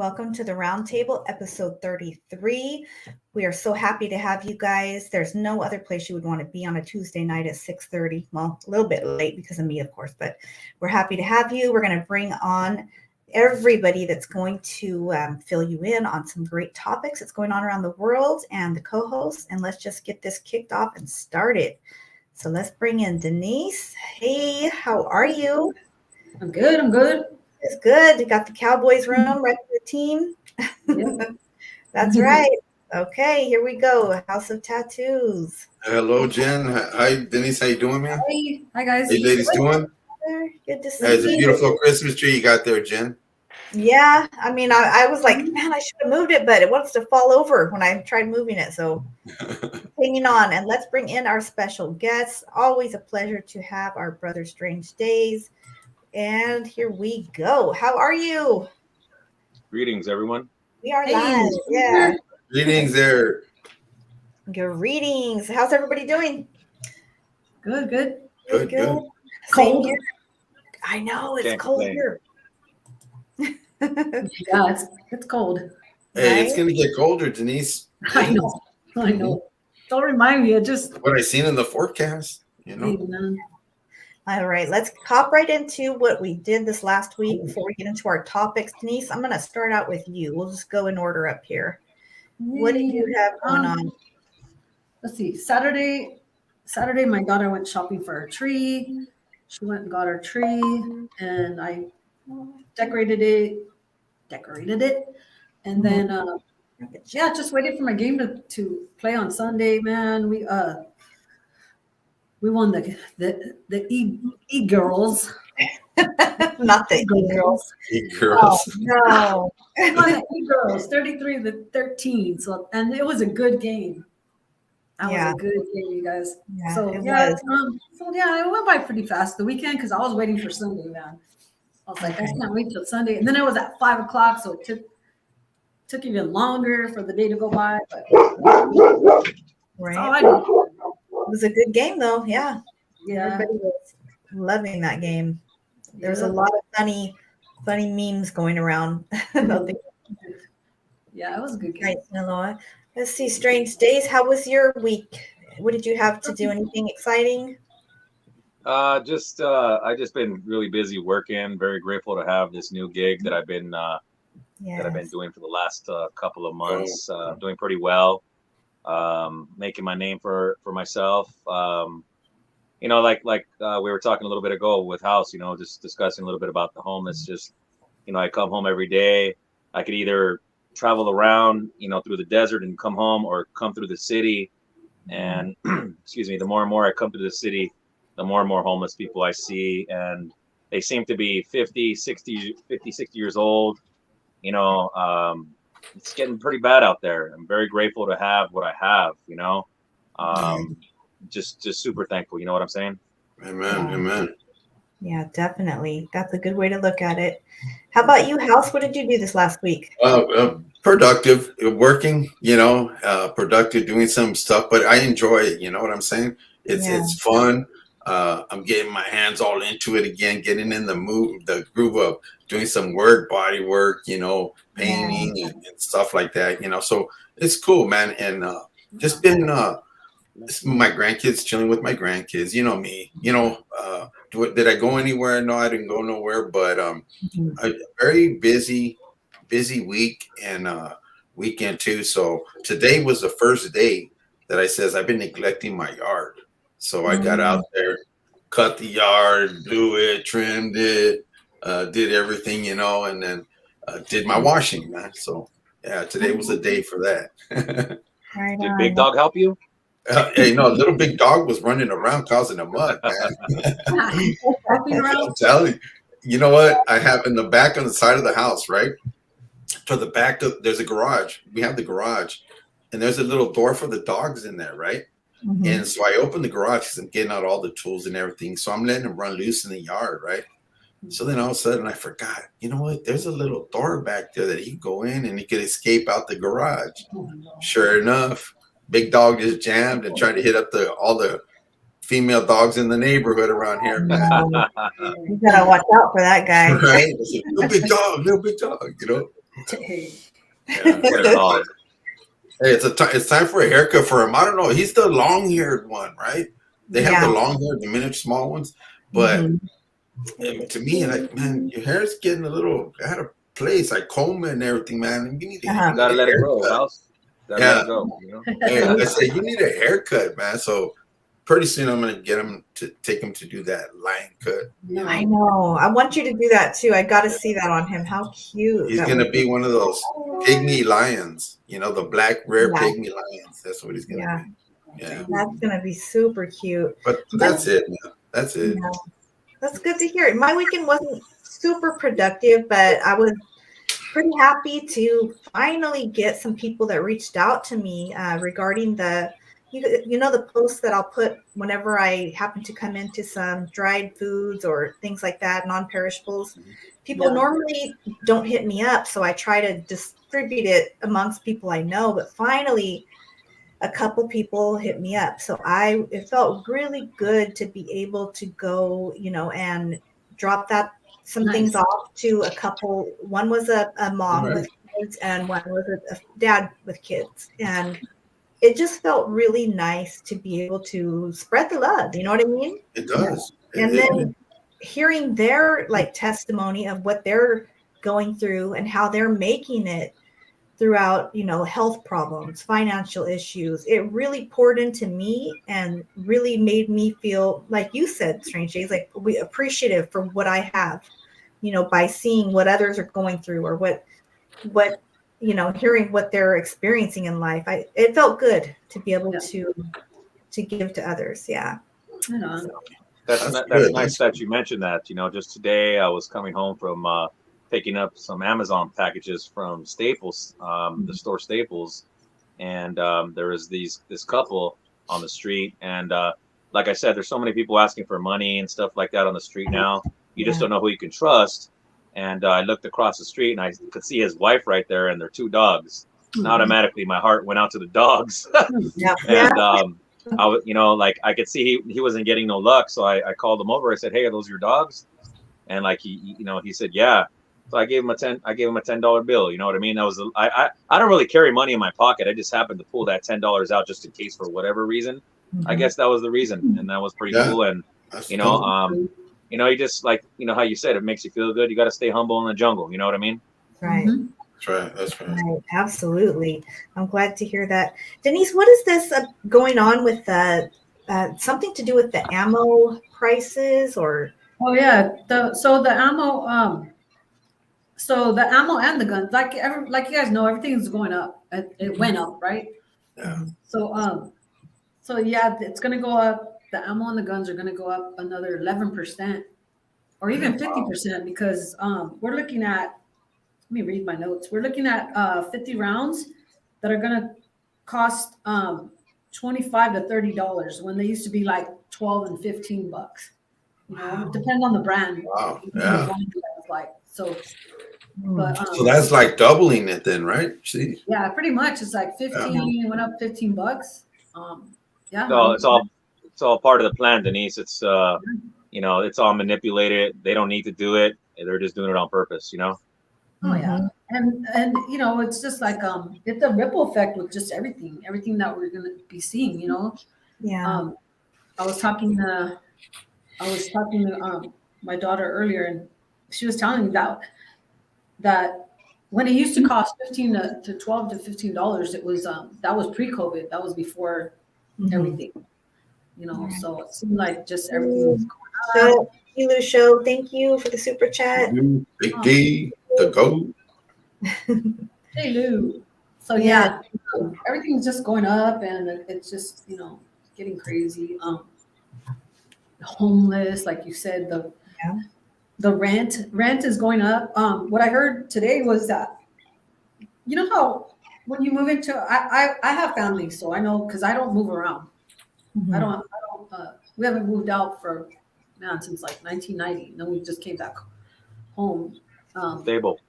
Welcome to the Roundtable, episode 33. We are so happy to have you guys. There's no other place you would want to be on a Tuesday night at 6:30. Well, a little bit late because of me, of course, but we're happy to have you. We're going to bring on everybody that's going to fill you in on some great topics that's going on around the world and the co-hosts. And let's just get this kicked off and started. So let's bring in Denise. Hey, how are you? I'm good. It's good. You got the Cowboys room right for the team. Yep. That's right. Okay, here we go. House of Tattoos. Hello, Jen. Hi, Denise. How you doing, man? Hi guys. How you ladies doing? Good to see It's you. a beautiful Christmas tree you got there, Jen. Yeah, I mean, I was like, man, I should have moved it, but it wants to fall over when I tried moving it. So hanging on. And let's bring in our special guests. Always a pleasure to have our Brother Strange Days. And here we go. How are you? Greetings, everyone. We are live. Yeah. Greetings there. Greetings. How's everybody doing? Good. Good. Same Cold. here. I know it's Can't cold complain. here. Yeah, it's cold. Hey, it's Right? going to get colder, Denise. I know. Don't remind me. It just What I seen in the forecast, you know. man. All right, let's hop right into what we did this last week before we get into our topics. Denise, I'm going to start out with you. We'll just go in order up here. What did you have going on? Let's see. Saturday, my daughter went shopping for her tree. She went and got her tree, and I decorated it, and then just waited for my game to play on Sunday. Man, we won the E girls. Not the E-girls. Hey, girls. No. We won the E girls, 33-13. So, and it was a good game. That Yeah. was a good game, you guys. Yeah, So it yeah, was. it went by pretty fast the weekend because I was waiting for Sunday, man. I was like, I Okay. can't wait till Sunday. And then it was at 5:00, so it took even longer for the day to go by. But that's all Right. I did. It was a good game, though. Yeah. Yeah. Everybody was loving that game. There's a Yeah. lot of funny memes going around. Yeah, it was a good game. Right, Noah. Let's see, Strange Days. How was your week? What did you have to do? Anything exciting? I just been really busy working. Very grateful to have this new gig that I've been Yes. doing for the last couple of months. Doing pretty well. Making my name for myself. Like we were talking a little bit ago with House. Just discussing a little bit about the homeless. Just I come home every day. I could either travel around, through the desert and come home, or come through the city. And excuse me, the more and more I come to the city, the more and more homeless people I see, and they seem to be 50, 60 years old. It's getting pretty bad out there. I'm very grateful to have what I have, just super thankful. You know what I'm saying? Amen. Yeah, definitely. That's a good way to look at it. How about you, House? What did you do this last week? Productive, working, productive, doing some stuff, but I enjoy it. You know what I'm saying? It's fun. I'm getting my hands all into it again, getting in the groove of doing some body work, painting and stuff like that, so it's cool, man. And just been my grandkids, chilling with my grandkids, me, did I go anywhere? No, I didn't go nowhere, but a very busy week and weekend too. So today was the first day that I says I've been neglecting my yard. So I got out there, cut the yard, blew it, trimmed it, did everything, and then did my washing, man. So yeah, today was a day for that. Right Did on. Big Dog help you? Hey, little big dog was running around causing a mud, man. I'm telling you. You know what? I have in the back on the side of the house, right? To the back of there's a garage. We have the garage, and there's a little door for the dogs in there, right? Mhm. And so I opened the garage because I'm getting out all the tools and everything. So I'm letting them run loose in the yard, right? So then all of a sudden I forgot, you know what? There's a little door back there that he could go in and he could escape out the garage. Sure enough, big dog just jammed and tried to hit up all the female dogs in the neighborhood around here, man. You gotta watch out for that guy. Right? Little big dog, Hey. Yeah. What it called. Hey, it's time for a haircut for him. I don't know. He's the long-haired one, right? They have the long hair, the miniature small ones. But to me, like, man, your hair's getting a little out of place. I comb it and everything, man. You need You gotta a let it grow, haircut. House. Gotta Yeah. let it go. You know. Hey, I said you need a haircut, man. So pretty soon I'm gonna get him to take him to do that line cut. No. I know. I want you to do that too. I got to see that on him. How cute. He's that gonna would be one of those pygmy lions, you know, the black rare Yeah. pygmy lions. That's what he's gonna Yeah. be. Yeah. That's going to be super cute. But that's it, man. That's it. Yeah. That's good to hear. My weekend wasn't super productive, but I was pretty happy to finally get some people that reached out to me regarding you know, the posts that I'll put whenever I happen to come into some dried foods or things like that, non-perishables. People normally don't hit me up, so I try to distribute it amongst people I know. But finally, a couple people hit me up, so it felt really good to be able to go, you know, and drop some things off to a couple. One was a mom with kids, and one was a dad with kids, and it just felt really nice to be able to spread the love. You know what I mean? It does. And then hearing their like testimony of what they're going through and how they're making it throughout, you know, health problems, financial issues, it really poured into me and really made me feel, like you said, Strange Days, like we appreciative for what I have, you know, by seeing what others are going through or what you know, hearing what they're experiencing in life. It felt good to be able to give to others. Yeah. That's nice that you mentioned that. You know, just today I was coming home from picking up some Amazon packages from Staples, the store Staples, and there was this couple on the street, and like I said, there's so many people asking for money and stuff like that on the street now. You just don't know who you can trust. And I looked across the street and I could see his wife right there and their two dogs. And automatically, my heart went out to the dogs. And I was, you know, like I could see he wasn't getting no luck, so I called him over. I said, "Hey, are those your dogs?" And like he you know, he said, "Yeah." So I gave him a $10 bill. You know what I mean? That was I don't really carry money in my pocket. I just happened to pull that $10 out just in case for whatever reason. I guess that was the reason, and that was pretty cool. And you know, you know, you just like, you know how you said it makes you feel good. You got to stay humble in the jungle. You know what I mean? Right. That's right. That's right. Absolutely. I'm glad to hear that. Denise, what is this going on with something to do with the ammo prices or? Oh yeah. So the ammo and the guns, like you guys know, everything's going up. It went up, right? Yeah. So yeah, it's gonna go up. The ammo and the guns are gonna go up another 11%, or even 50%, because we're looking at. Let me read my notes. We're looking at 50 rounds that are gonna cost $25 to $30 when they used to be like $12 and $15. You know, depend on the brand. Wow. Yeah. Like so. But, so that's like doubling it then, right? See? Yeah, pretty much. It's like 15. It went up $15. Yeah. So it's all part of the plan, Denise. It's you know, it's all manipulated. They don't need to do it. They're just doing it on purpose. You know. Oh yeah, and you know, it's just like it's a ripple effect with just everything that we're gonna be seeing. You know. Yeah. I was talking to my daughter earlier, and she was telling me that when it used to cost $15 to $12 to $15, it was that was pre-COVID. That was before everything. You know, so it seemed like just everything was going on. Hilo Show, thank you for the super chat. Big D, the GOAT. Hey Lou. So yeah, everything's just going up, and it's just, you know, getting crazy. Homeless, like you said, the rent is going up. What I heard today was that, you know how when you move into, I have family, so I know, because I don't move around. I don't we haven't moved out since like 1990, and then we just came back home. Stable.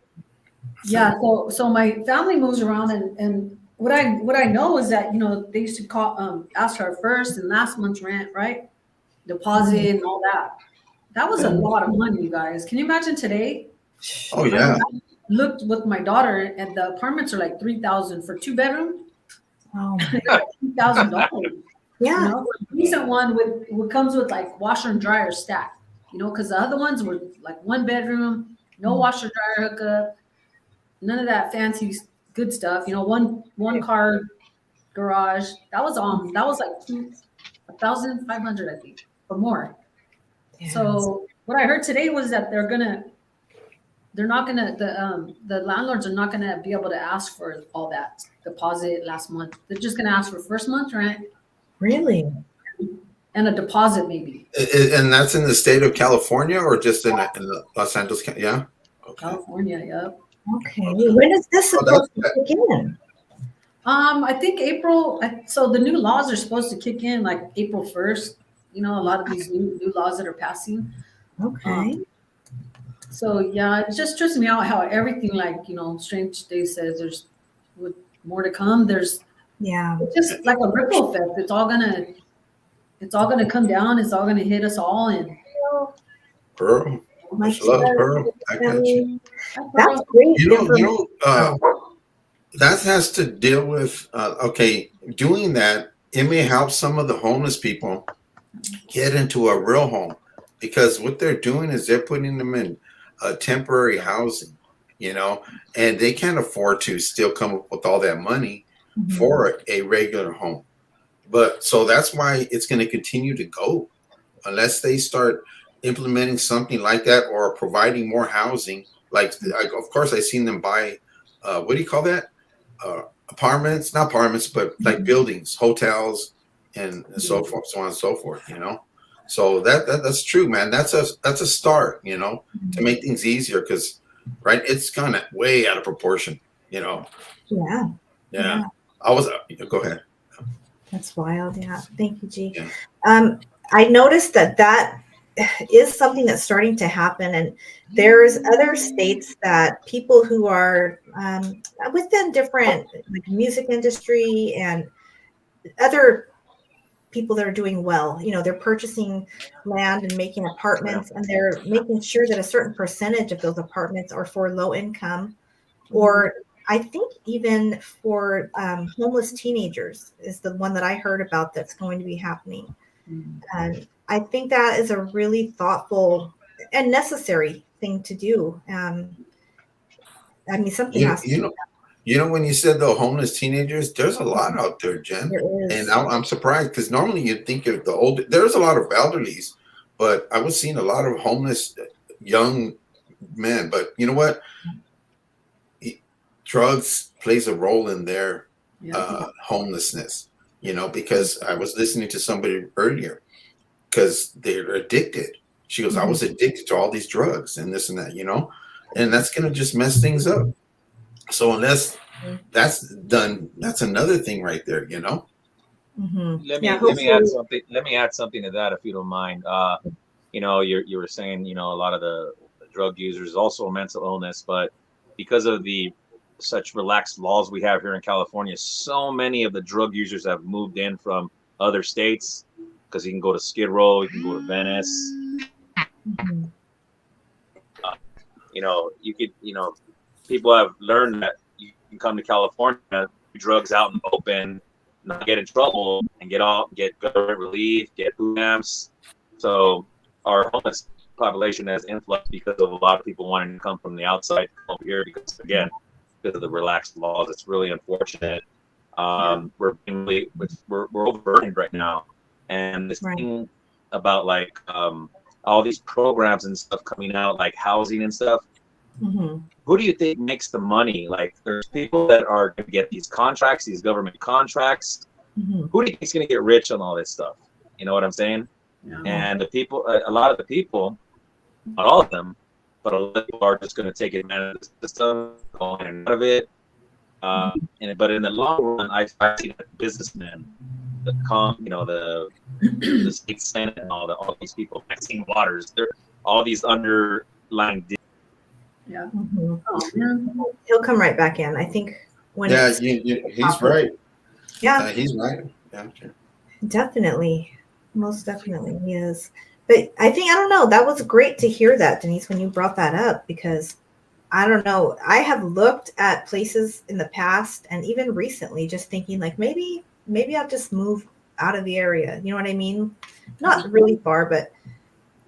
Yeah, so my family moves around, and what I know is that, you know, they used to ask for our first and last month's rent, right? Deposit and all that. That was a lot of money, you guys. Can you imagine today? Oh yeah. looked with my daughter, and the apartments are like 3,000 for 2 bedroom. Oh, $2,000. yeah. You know, a decent one with comes with like washer and dryer stack. You know, because the other ones were like 1 bedroom, no washer dryer hookup, none of that fancy good stuff. You know, one car garage. That was like 1,500, I think, or more. Yeah. So what I heard today was that the landlords are not gonna be able to ask for all that deposit last month. They're just gonna ask for first month rent Really? and a deposit maybe. And that's in the state of California or just in the Los Angeles County? Yeah. Okay. California, yep. Okay. When is this supposed to begin? I think April. So the new laws are supposed to kick in like April 1st. You know, a lot of these new laws that are passing. Okay. So yeah, it just trips me out how everything, like, you know, Strange Day says there's with more to come. There's it's just like a ripple effect. It's all gonna come down. It's all gonna hit us all. And Pearl, much love, Pearl. I got you. That's great. That has to deal with doing that. It may help some of the homeless people get into a real home, because what they're doing is they're putting them in temporary housing, you know, and they can't afford to still come up with all that money for a regular home. But so that's why it's going to continue to go unless they start implementing something like that or providing more housing. Like of course, I've seen them buy, what do you call that? Apartments, not apartments, but like buildings, hotels, and so forth, so on and so forth, you know. So that's true, man. That's a start, you know, to make things easier, because it's gone way out of proportion, you know. Yeah. Go ahead. That's wild. Yeah. Thank you, G. Yeah. I noticed that is something that's starting to happen, and there's other states that people who are within different like music industry and other people that are doing well, you know, they're purchasing land and making apartments, and they're making sure that a certain percentage of those apartments are for low income, or I think even for homeless teenagers is the one that I heard about that's going to be happening. And I think that is a really thoughtful and necessary thing to do. I mean, something has to be done. You know, when you said the homeless teenagers, there's a lot out there, Jen. There is. And I'm surprised, because normally you'd think of the old, there's a lot of elderlies, but I was seeing a lot of homeless young men. But you know what? Drugs plays a role in their homelessness, you know, because I was listening to somebody earlier, because they're addicted. She goes, I was addicted to all these drugs and this and that, you know, and that's going to just mess things up. So unless that's done, that's another thing right there, you know. Let me add something. Let me add something to that, if you don't mind. You know, you were saying, you know, a lot of the drug users also a mental illness, but because of the such relaxed laws we have here in California, so many of the drug users have moved in from other states, because you can go to Skid Row, you can go to Venice. You know, people have learned that you can come to California, do drugs out in the open, not get in trouble, and get government relief, get food stamps. So our homeless population has influx because of a lot of people wanting to come from the outside over here, because of the relaxed laws. It's really unfortunate. We're overburdened right now, and this thing about like all these programs and stuff coming out, like housing and stuff. Who do you think makes the money? Like, there's people that are going to get these contracts, these government contracts. Who do you think is going to get rich on all this stuff? You know what I'm saying? And the people, a lot of the people, not all of them, but a lot of people are just going to take advantage of the system, go in and out of it. But in the long run, I see that businessmen, the state senate, and all these people, Maxine Waters, they're all these underlying. He'll come right back in. I think when he's right. Yeah, he's right. Yeah, definitely, most definitely he is. But I don't know. That was great to hear that, Denise, when you brought that up, because I don't know. I have looked at places in the past and even recently, just thinking like maybe I'll just move out of the area. You know what I mean? Not really far, but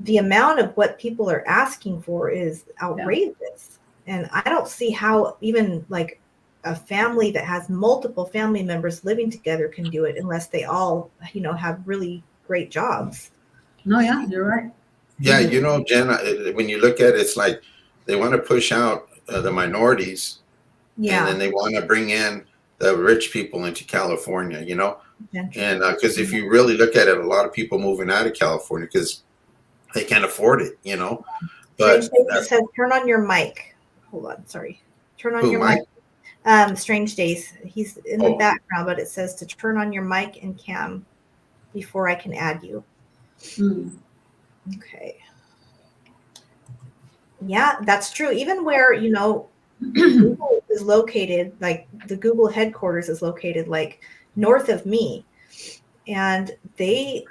the amount of what people are asking for is outrageous. And I don't see how even like a family that has multiple family members living together can do it unless they all, have really great jobs. No, yeah, you're right. Yeah, Jen, when you look at it, it's like they want to push out the minorities, and then they want to bring in the rich people into California, and because if you really look at it, a lot of people moving out of California because they can't afford it, But it says turn on your mic. Hold on, sorry. Turn on your mic. Strange Days. He's in the background, but it says to turn on your mic and cam before I can add you. Okay. Yeah, that's true. Even where, Google is located, like the Google headquarters is located like north of me. And they,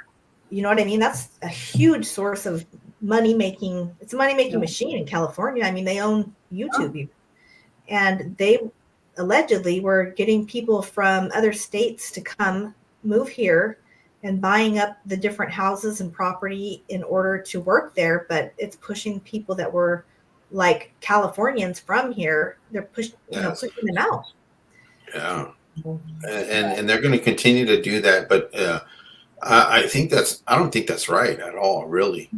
you know what I mean? That's a huge source of money making. It's a money making machine in California. I mean, they own YouTube. And they allegedly were getting people from other states to come move here and buying up the different houses and property in order to work there. But it's pushing people that were like Californians from here. They're pushing them out. Yeah. And they're going to continue to do that. But I don't think that's right at all, really,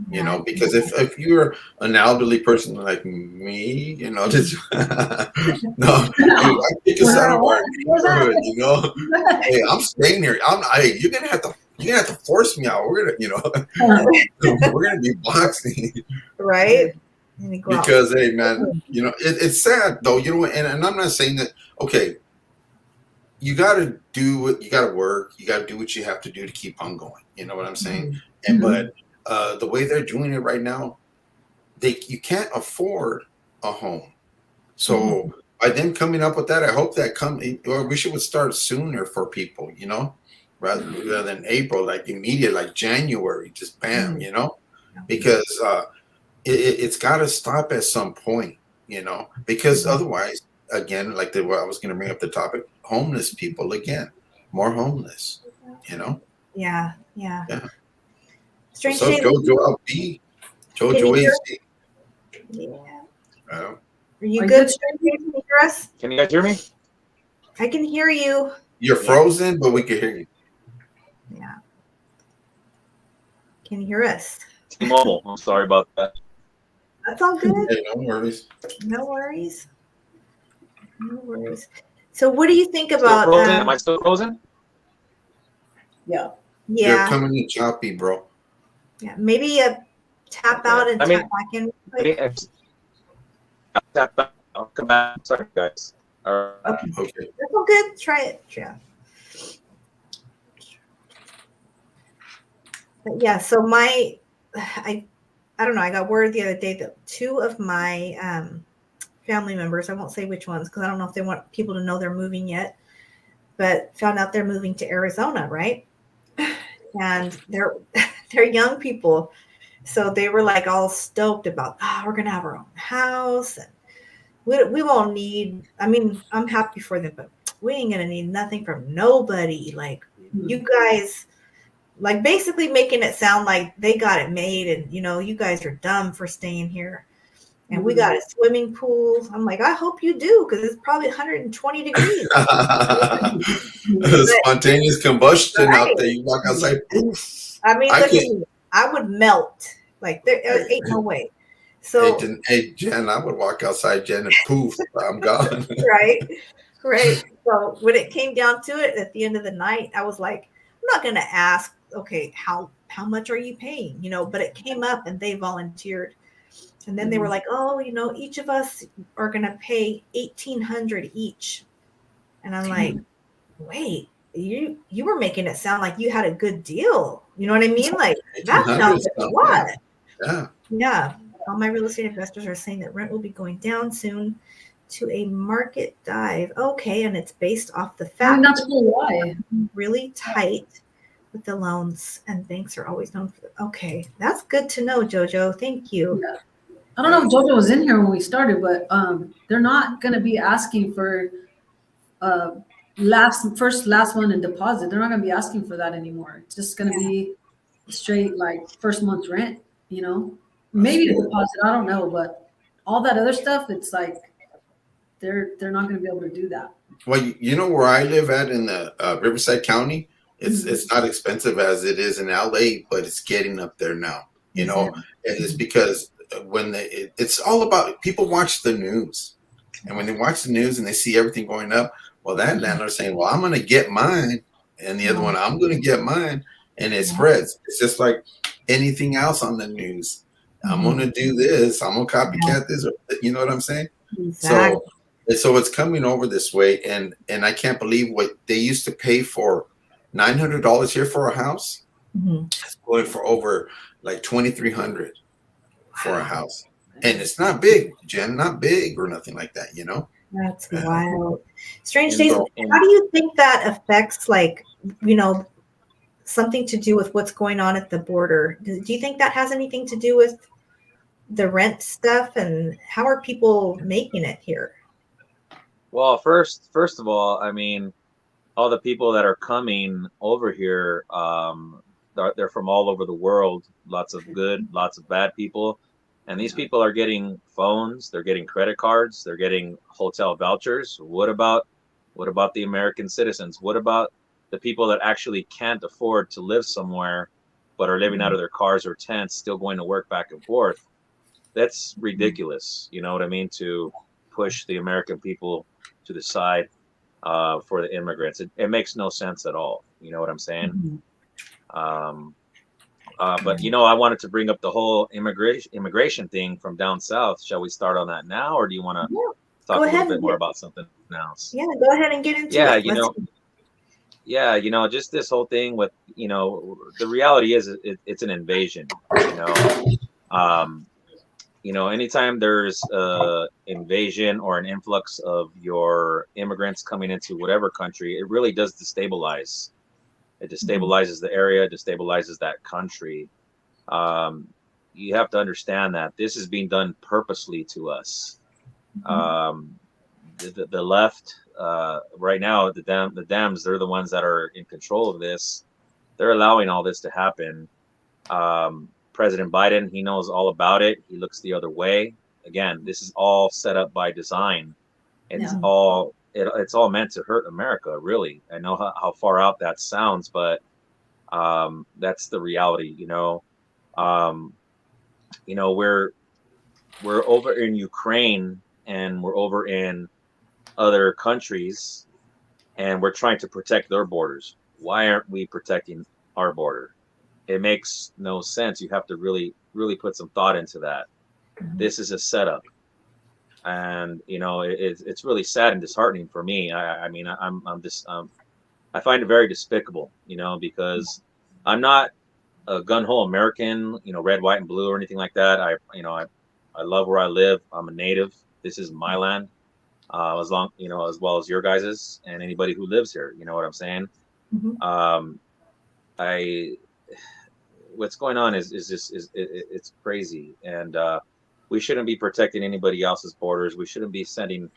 because if you're an elderly person like me, just no, I pick us out of our neighborhood, hey, I'm staying here. You're gonna have to force me out. We're gonna be boxing, right? Because hey, man, it's sad though, and I'm not saying that. Okay, you got to do what you got to work. You got to do what you have to do to keep on going. You know what I'm saying? And but the way they're doing it right now, you can't afford a home. So by them coming up with that, I hope that we should start sooner for people. Rather than April, like immediate, like January, just bam. Because it's got to stop at some point. Because otherwise. Again, like I was going to bring up the topic, homeless people again, more homeless, Yeah. Strange. So Jojo LP, Jojo AC. Yeah. Are you good? Can you hear us? Can you guys hear me? I can hear you. You're frozen, but we can hear you. Yeah. Can you hear us? T-Mobile. I'm sorry about that. That's all good. Hey, no worries. No worries. So what do you think about am I still frozen? Yeah. You're coming in choppy, bro. Yeah, maybe tap out and tap back in. I'll tap back. I'll come back. Sorry, guys. Okay. That's all good. Try it. Yeah. But yeah, so I don't know, I got word the other day that two of my family members, I won't say which ones because I don't know if they want people to know they're moving yet, but found out they're moving to Arizona, right? And they're young people, so they were like all stoked about, we're gonna have our own house and we won't need, I mean, I'm happy for them, but we ain't gonna need nothing from nobody. Like you guys, like basically making it sound like they got it made and you guys are dumb for staying here. And we got a swimming pool. I'm like, I hope you do, because it's probably 120 degrees. Spontaneous combustion out there. You walk outside, poof. I mean, I would melt. Like there ain't no way. So hey Jen, I would walk outside, Jen, and poof, I'm gone. Right. So when it came down to it, at the end of the night, I was like, I'm not gonna ask, okay, how much are you paying? But it came up and they volunteered. And then they were like, oh, each of us are going to pay $1,800 each. And I'm like, wait, you were making it sound like you had a good deal. You know what I mean? Like that sounds like what? Yeah. All my real estate investors are saying that rent will be going down soon to a market dive. Okay. And it's based off the fact that's why really tight with the loans and banks are always known for okay. That's good to know, Jojo. Thank you. Yeah. I don't know if JoJo was in here when we started, but they're not going to be asking for last one in deposit. They're not going to be asking for that anymore. It's just going to be straight like first month's rent, you know, maybe a deposit. I don't know, but all that other stuff, it's like they're not going to be able to do that. Well, you know where I live at in the Riverside County, it's not expensive as it is in LA, but it's getting up there now. You know, and it's because when it's all about people watch the news, and when they watch the news and they see everything going up, well, that landlord's saying, "Well, I'm going to get mine," and the other one, "I'm going to get mine," and it spreads. It's just like anything else on the news. I'm going to do this. I'm going to copycat this. You know what I'm saying? Exactly. So it's coming over this way, and I can't believe what they used to pay for $900 here for a house. It's going for over like $2,300 for a house, and it's not big, Jen, not big or nothing like that. You know, that's wild. Strange days. How do you think that affects, like, you know, something to do with what's going on at the border? Do you think that has anything to do with the rent stuff, and how are people making it here? Well, first of all, I mean, all the people that are coming over here, they're from all over the world. Lots of good, lots of bad people, and these people are getting phones. They're getting credit cards. They're getting hotel vouchers. What about the American citizens? What about the people that actually can't afford to live somewhere, but are living out of their cars or tents, still going to work back and forth? That's ridiculous. You know what I mean? To push the American people to the side for the immigrants. It makes no sense at all. You know what I'm saying? But, you know, I wanted to bring up the whole immigration thing from down south. Shall we start on that now, or do you want to talk a little bit more about something else? Yeah, go ahead and get into it. You know, just this whole thing with, you know, the reality is it's an invasion, you know. You know, anytime there's invasion or an influx of your immigrants coming into whatever country, it really does destabilize. It destabilizes the area, destabilizes that country. You have to understand that this is being done purposely to us. The left right now, the Dems, they're the ones that are in control of this. They're allowing all this to happen. President Biden, he knows all about it. He looks the other way. Again, this is all set up by design. It's all meant to hurt America, really. I know how far out that sounds, but that's the reality, you know. You know, we're over in Ukraine and we're over in other countries and we're trying to protect their borders. Why aren't we protecting our border? It makes no sense. You have to really, really put some thought into that. This is a setup. And, you know, it's really sad and disheartening for me. I mean, I find it very despicable, you know, because I'm not a gun-ho American, you know, red, white, and blue or anything like that. I love where I live. I'm a native. This is my land, as well as your guys's and anybody who lives here. You know what I'm saying? What's going on is it's crazy, and we shouldn't be protecting anybody else's borders. We shouldn't be sending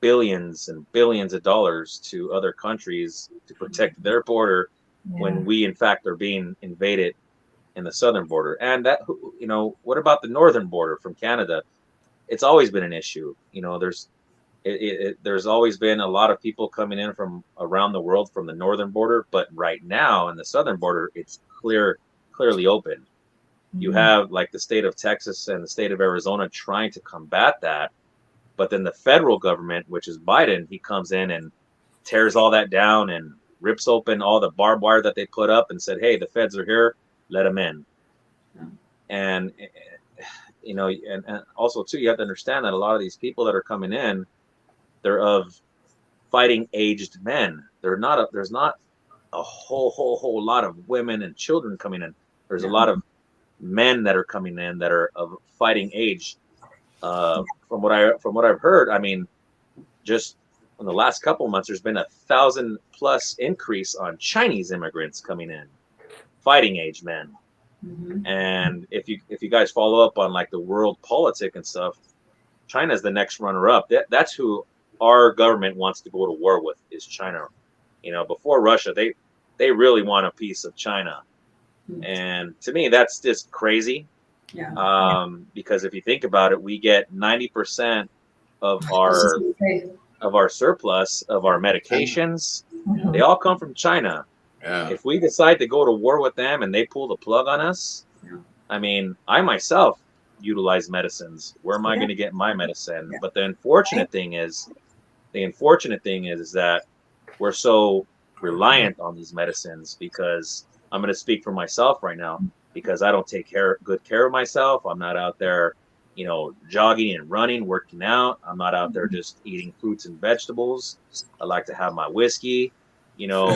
billions and billions of dollars to other countries to protect their border when we in fact are being invaded in the southern border. And that, you know, what about the northern border from Canada? It's always been an issue. You know, there's always been a lot of people coming in from around the world from the northern border, but right now in the southern border, it's clearly open. You have like the state of Texas and the state of Arizona trying to combat that, but then the federal government, which is Biden, he comes in and tears all that down and rips open all the barbed wire that they put up and said, hey, the feds are here, let them in. And you know, and also too, you have to understand that a lot of these people that are coming in, they're of fighting aged men. There's not a whole lot of women and children coming in. There's a lot of men that are coming in that are of fighting age. From what I've heard, I mean, just in the last couple of months, there's been 1,000+ increase on Chinese immigrants coming in, fighting age men. Mhm. And if you guys follow up on like the world politic and stuff, China's the next runner up. That's who our government wants to go to war with, is China. You know, before Russia, they really want a piece of China. And to me, that's just crazy. Yeah. Because if you think about it, we get 90% of I was just our gonna say, surplus of our medications. Mhm. They all come from China. Yeah. If we decide to go to war with them and they pull the plug on us, Yeah. I mean, I myself utilize medicines. Where am I Yeah. going to get my medicine? Yeah. But the unfortunate thing is that we're so reliant on these medicines, because I'm going to speak for myself right now, because I don't take good care of myself. I'm not out there, you know, jogging and running, working out. I'm not out there just eating fruits and vegetables. I like to have my whiskey, you know.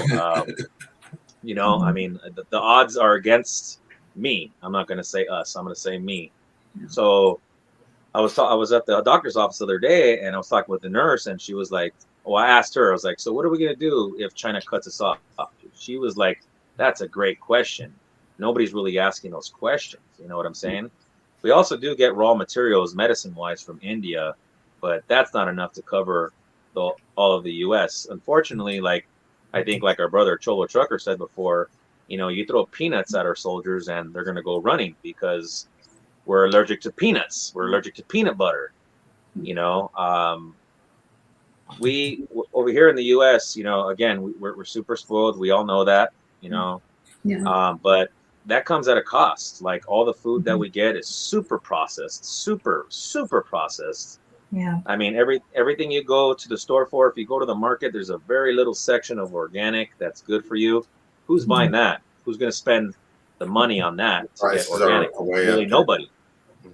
I mean, the odds are against me. I'm not going to say us. I'm going to say me. Yeah. So I was at the doctor's office the other day, and I was talking with the nurse, and she was like, "Well, I asked her. I was like, so what are we going to do if China cuts us off?" She was like, "That's a great question. Nobody's really asking those questions." You know what I'm saying? We also do get raw materials, medicine-wise, from India, but that's not enough to cover all of the U.S. Unfortunately, like I think, like our brother Cholo Trucker said before, you know, you throw peanuts at our soldiers, and they're going to go running because we're allergic to peanuts. We're allergic to peanut butter. You know, we over here in the U.S., you know, again, we're super spoiled. We all know that, you know, Yeah. but that comes at a cost. Like all the food that we get is super processed, super processed. Yeah. I mean, everything you go to the store for, if you go to the market, there's a very little section of organic that's good for you. Who's buying that? Who's going to spend the money on that to get Prices organic? are way Really, up there. nobody.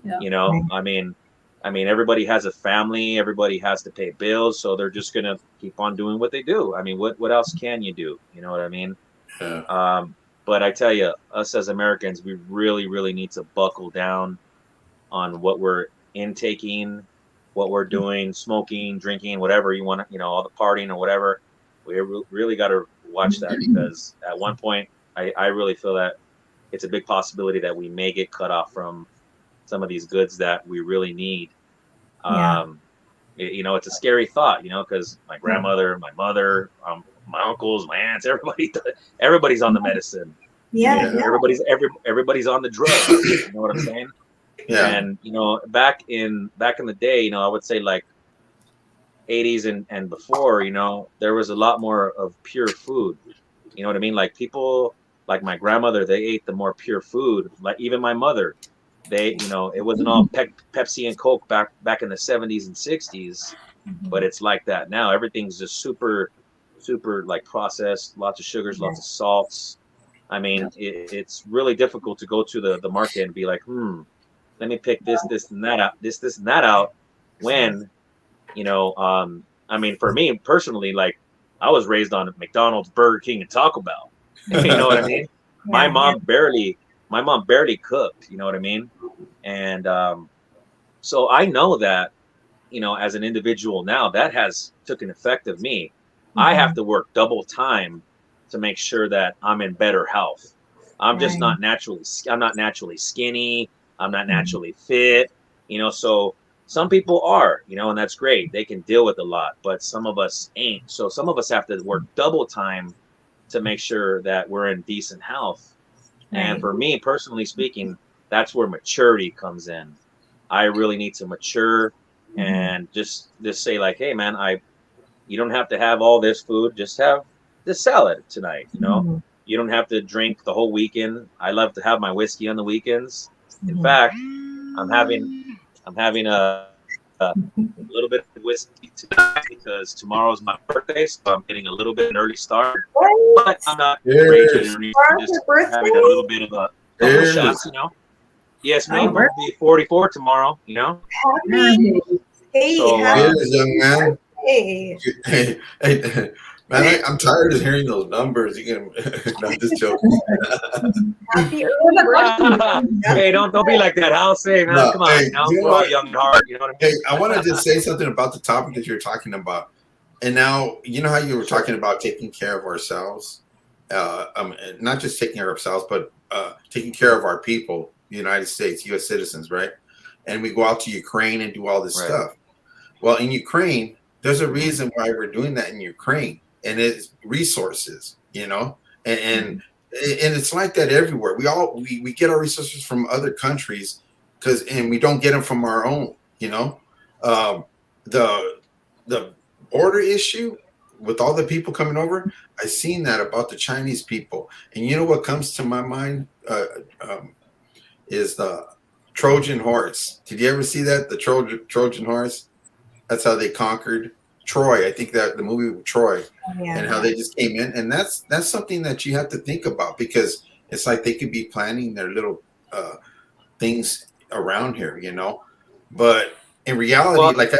Yeah. You know, Right. I mean, everybody has a family. Everybody has to pay bills, so they're just gonna keep on doing what they do. I mean, what else can you do? You know what I mean? Yeah. But I tell you, us as Americans, we really, really need to buckle down on what we're intaking, what we're doing, smoking, drinking, whatever you want to, you know, all the partying or whatever. We really got to watch that, because at one point, I really feel that it's a big possibility that we may get cut off from some of these goods that we really need. Yeah. You know, it's a scary thought, you know, because my grandmother, my mother, my uncles, my aunts, everybody's on the medicine. Yeah. Yeah. Yeah. Everybody's on the drugs. You know what I'm saying? Yeah. And you know, back in the day, you know, I would say like 80s and before, you know, there was a lot more of pure food. You know what I mean? Like people, like my grandmother, they ate the more pure food. Like even my mother, you know, it wasn't all Pepsi and Coke back in the 70s and 60s, but it's like that now. Everything's just super like processed, lots of sugars, lots of salts. I mean, it's really difficult to go to the market and be like, let me pick this and that out, this and that out. When, you know, I mean, for me personally, like I was raised on McDonald's, Burger King, and Taco Bell. You know what I mean? My mom barely cooked. You know what I mean? And so I know that, you know, as an individual now, that has took an effect of me. I have to work double time to make sure that I'm in better health. I'm just not naturally. I'm not naturally skinny. I'm not naturally fit. You know, so some people are, you know, and that's great. They can deal with a lot, but some of us ain't. So some of us have to work double time to make sure that we're in decent health. And for me, personally speaking, that's where maturity comes in. I really need to mature and just say like, hey man, you don't have to have all this food. Just have this salad tonight. You know, you don't have to drink the whole weekend. I love to have my whiskey on the weekends. In fact, I'm having a little bit of whiskey tonight because tomorrow's my birthday, so I'm getting a little bit of an early start. But I'm not raging or anything. Just having a little bit of a couple of shots, you know. Yes, ma'am. I'll be 44 tomorrow. You know. Happy. Hey, So, Cheers, young man. hey. Hey, man, I'm tired of hearing those numbers. You can, not just joking. Happy early birthday. Hey, don't be like that, Hal. Say, man, No, come on. hey, You know, you know we're all what? young at heart. You know what I mean? Hey, I want to just say something about the topic that you're talking about. And now, you know how you were talking about taking care of ourselves? not just taking care of ourselves, but taking care of our people, the United States, U.S. citizens, right? And we go out to Ukraine and do all this Right. stuff. Well, in Ukraine, there's a reason why we're doing that in Ukraine, and it's resources, and it's like that everywhere. We get our resources from other countries and we don't get them from our own. The border issue with all the people coming over, I seen that about the Chinese people, and you know what comes to my mind is the Trojan Horse. Did you ever see that, the Trojan Horse? That's how they conquered Troy. I think that the movie Troy, and how they just came in, and that's something that you have to think about, because it's like they could be planning their little things around here, but in reality, Well, like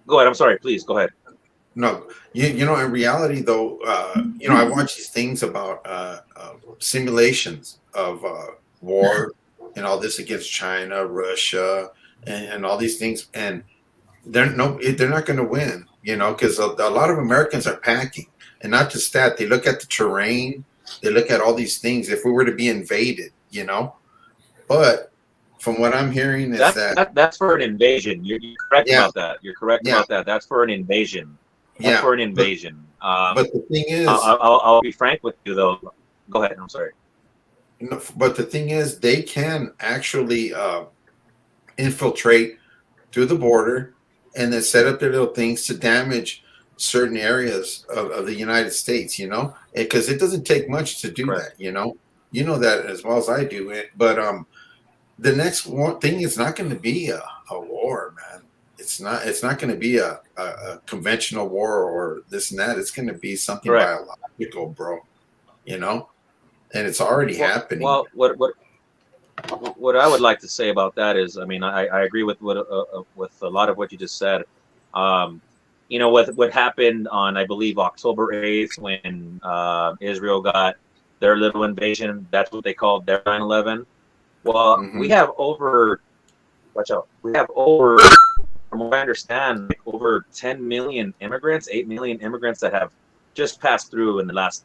go ahead. I'm sorry. Please go ahead. no, in reality though, I watch these things about simulations of war and all this against China, Russia, and all these things, and they're not going to win, because a lot of Americans are packing, and not just that, they look at the terrain, they look at all these things. If we were to be invaded, but from what I'm hearing is that's for an invasion. You're correct about that. You're correct about that. That's for an invasion. That's for an invasion. But the thing is, I'll be frank with you though. Go ahead. I'm sorry. But the thing is, they can actually infiltrate through the border and then set up their little things to damage certain areas of the United States, because it doesn't take much to do that, you know that as well as I do it. But the next thing is not going to be a war, man. It's not going to be a conventional war or this and that. It's going to be something biological, bro, and it's already happening. Well, what I would like to say about that is, I mean, I agree with a lot of what you just said. What happened on, I believe, October 8th, when Israel got their little invasion. That's what they called their 9/11. Well, we have over, from what I understand, over 10 million immigrants, 8 million immigrants that have just passed through in the last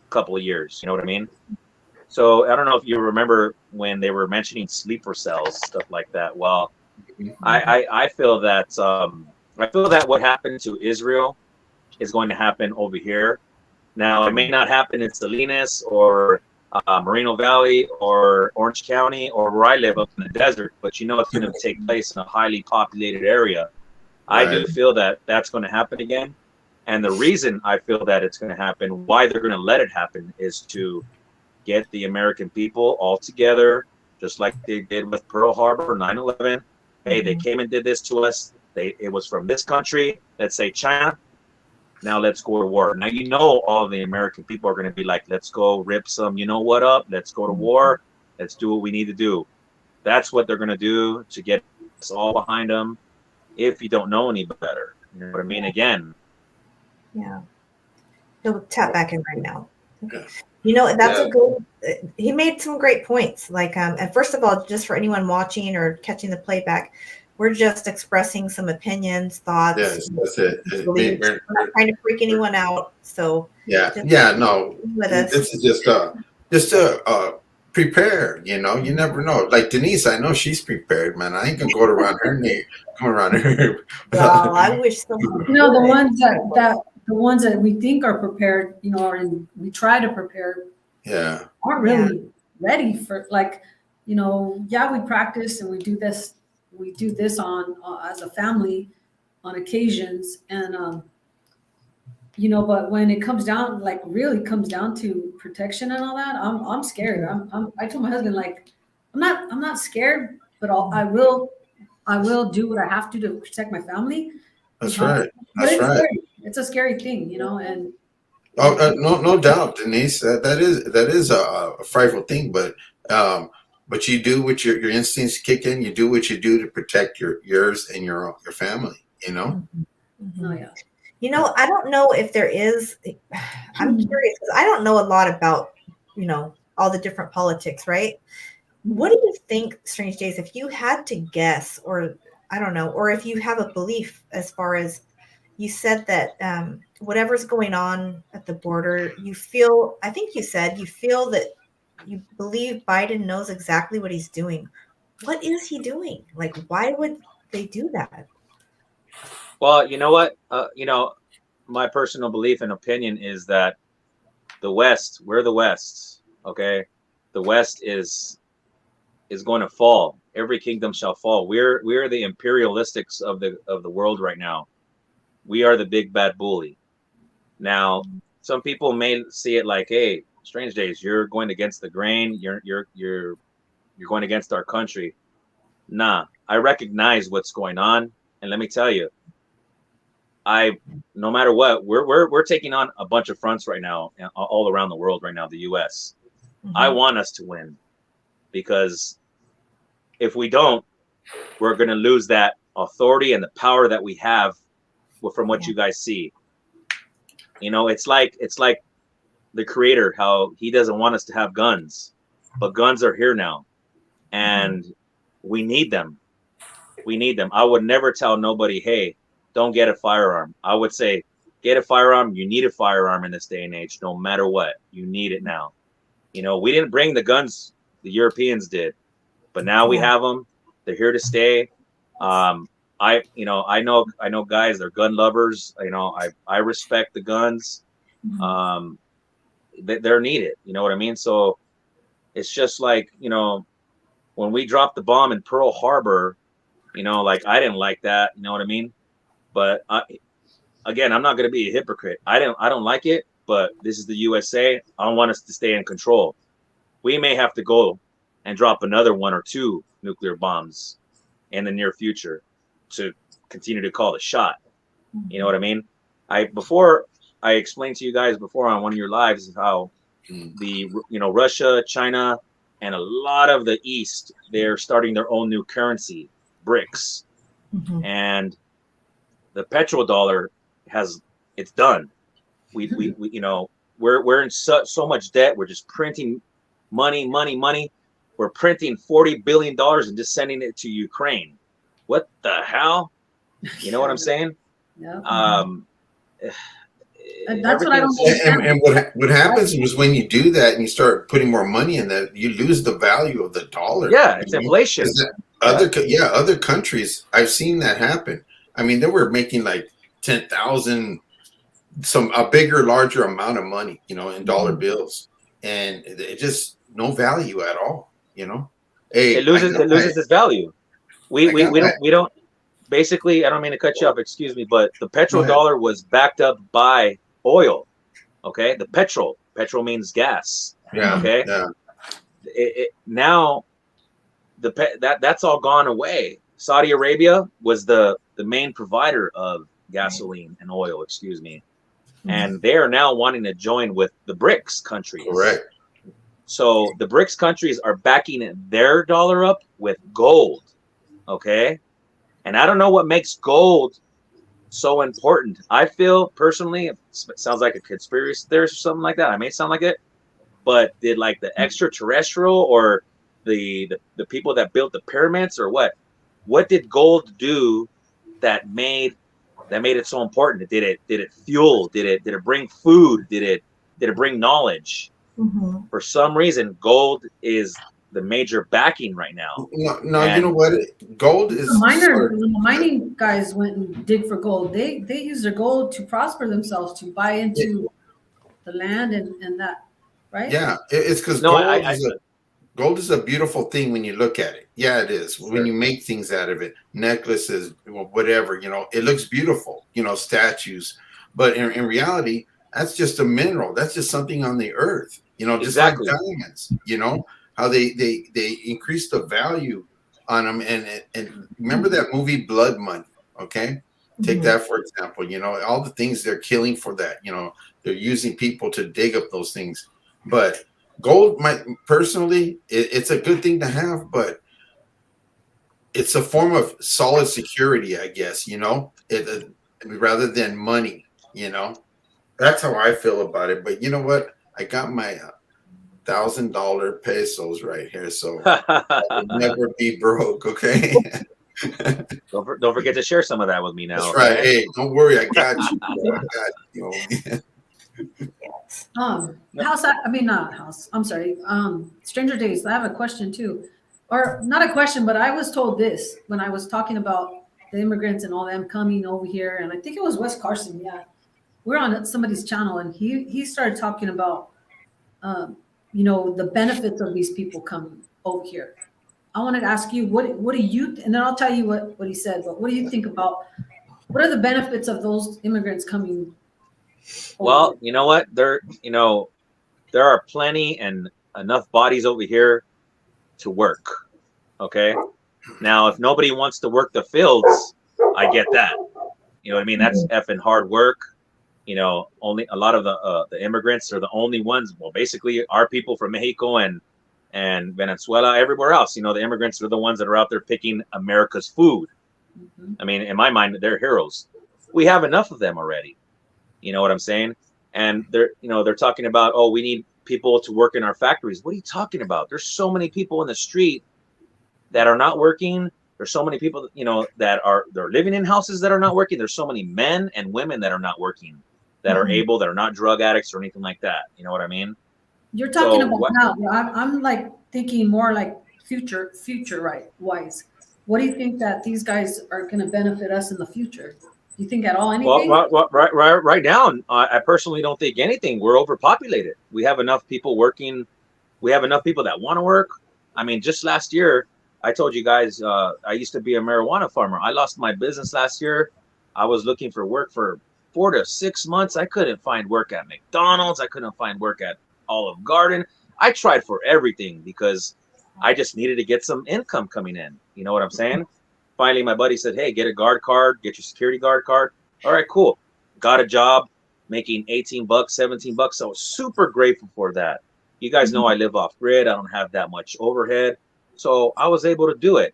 couple of years. You know what I mean? So I don't know if you remember when they were mentioning sleeper cells, stuff like that. Well, I feel that what happened to Israel is going to happen over here. Now, it may not happen in Salinas or Moreno Valley or Orange County or where I live up in the desert, but it's going to take place in a highly populated area. I do feel that that's going to happen again. And the reason I feel that it's going to happen, why they're going to let it happen, is to get the American people all together, just like they did with Pearl Harbor, 9/11. Hey, they came and did this to us. It was from this country, let's say China. Now let's go to war. Now, all the American people are going to be like, let's go rip some, what up? Let's go to war. Let's do what we need to do. That's what they're going to do to get us all behind them, if you don't know any better. You know what I mean? Again. Yeah. He'll tap back in right now. Okay. That's a good, he made some great points. Like, and first of all, just for anyone watching or catching the playback, we're just expressing some opinions, thoughts. Yes, that's it. We're not trying to freak anyone out. So no. This is just to prepare. You never know. Like Denise, I know she's prepared, man. I ain't gonna go around her. Well, I wish so. The ones that we think are prepared, and we try to prepare, aren't really ready for, we practice and we do this. We do this on as a family on occasions, and but when it comes down, really comes down to protection and all that, I'm scared. I told my husband, I'm not scared, but I will do what I have to protect my family. That's right. That's right. Scary. It's a scary thing, and no doubt, Denise. That is a frightful thing, but you do what your instincts kick in. You do what you do to protect yours and your family. Mm-hmm. Oh yeah. I don't know if there is. I'm curious because I don't know a lot about all the different politics, right? What do you think, Strange Days? If you had to guess, or I don't know, or if you have a belief as far as you said that whatever's going on at the border, you feel, I think you said, you feel that you believe Biden knows exactly what he's doing. What is he doing? Like, why would they do that? Well, you know what? My personal belief and opinion is that we're the West, okay? The West is going to fall. Every kingdom shall fall. We're the imperialistics of the world right now. We are the big bad bully. Now, some people may see it like, hey, Strange Days, you're going against the grain. You're going against our country. Nah, I recognize what's going on, and let me tell you, no matter what, we're taking on a bunch of fronts right now, all around the world right now. The U.S. Mm-hmm. I want us to win, because if we don't, we're going to lose that authority and the power that we have from what you guys see. It's like the Creator, how he doesn't want us to have guns, but guns are here now, and we need them. We need them. I would never tell nobody, hey, don't get a firearm. I would say, get a firearm. You need a firearm in this day and age, no matter what. You need it now. We didn't bring the guns, the Europeans did, but now we have them. They're here to stay. I know guys, they're gun lovers. I respect the guns. They're needed. You know what I mean? So it's just like, when we dropped the bomb in Pearl Harbor, like, I didn't like that. You know what I mean? But again, I'm not going to be a hypocrite. I don't like it, but this is the USA. I want us to stay in control. We may have to go and drop another 1 or 2 nuclear bombs in the near future to continue to call the shot. You know what I mean? Before I explained to you guys before on one of your lives how Russia, China, and a lot of the East, they're starting their own new currency, BRICS, and the petrodollar it's done. We're in so much debt. We're just printing money. We're printing $40 billion and just sending it to Ukraine. What the hell? You know what I'm saying? Yeah. And that's what I don't understand. And what happens is when you do that and you start putting more money in that, you lose the value of the dollar. Yeah, it's inflation. Other countries, I've seen that happen. I mean, they were making like 10,000, a bigger, larger amount of money, in dollar bills, and it just no value at all. Hey, it loses its value. We don't. Basically, I don't mean to cut you off. Excuse me, but the petrodollar was backed up by oil. Okay, the petrol means gas. Yeah. Okay. Yeah. Now, that's all gone away. Saudi Arabia was the main provider of gasoline and oil. Excuse me, and they are now wanting to join with the BRICS countries. Correct. So the BRICS countries are backing their dollar up with gold. Okay. And I don't know what makes gold so important. I feel personally, it sounds like a conspiracy theory or something like that. I may sound like it, but did like the extraterrestrial or the people that built the pyramids or what? What did gold do that made it so important? Did it fuel? Did it bring food? Did it bring knowledge? For some reason, gold is the major backing right now. No, you know what? Gold is the mining guys went and dig for gold. They use their gold to prosper themselves, to buy into the land and that, right? Yeah, it's because gold is a beautiful thing when you look at it. Yeah, it is. Sure. When you make things out of it, necklaces, whatever, it looks beautiful, statues. But in reality, that's just a mineral. That's just something on the earth, just like diamonds, how they increase the value on them. And remember that movie Blood Money, okay? Take that for example, all the things they're killing for that, they're using people to dig up those things. But gold, personally, it's a good thing to have, but it's a form of solid security, I guess, rather than money, That's how I feel about it. But you know what? I got my $1,000 pesos right here, so I will never be broke. Okay. Don't forget to share some of that with me now. That's okay? right. Hey, don't worry, I got you. Bro. I got you. Not house. I'm sorry. Stranger Days. I have a question too, or not a question, but I was told this when I was talking about the immigrants and all them coming over here, and I think it was Wes Carson. Yeah, we're on somebody's channel, and he started talking about, the benefits of these people coming over here. I wanted to ask you, what do you, and then I'll tell you what he said, but what do you think about, what are the benefits of those immigrants coming over Well, here? you know what? There are plenty and enough bodies over here to work. Okay. Now, if nobody wants to work the fields, I get that. You know what I mean? That's effing hard work. Only a lot of the immigrants are the only ones. Well, basically, our people from Mexico and Venezuela, everywhere else. The immigrants are the ones that are out there picking America's food. Mhm. I mean, in my mind, they're heroes. We have enough of them already. You know what I'm saying? And they're talking about, oh, we need people to work in our factories. What are you talking about? There's so many people in the street that are not working. There's so many people, they're living in houses that are not working. There's so many men and women that are not working, that are able, that are not drug addicts or anything like that. You know what I mean? You're talking So about what? now. I'm like thinking more like future right wise. What do you think that these guys are going to benefit us in the future? Do you think at all Well, anything? right now, I personally don't think anything. We're overpopulated. We have enough people working. We have enough people that want to work. I mean, just last year, I told you guys, I used to be a marijuana farmer. I lost my business last year. I was looking for work for 4 to 6 months. I couldn't find work at McDonald's. I couldn't find work at Olive Garden. I tried for everything because I just needed to get some income coming in. You know what I'm saying? Finally, my buddy said, hey, get a guard card, get your security guard card. All right, cool. Got a job making $18, $17. I was super grateful for that. You guys know I live off grid. I don't have that much overhead. So I was able to do it.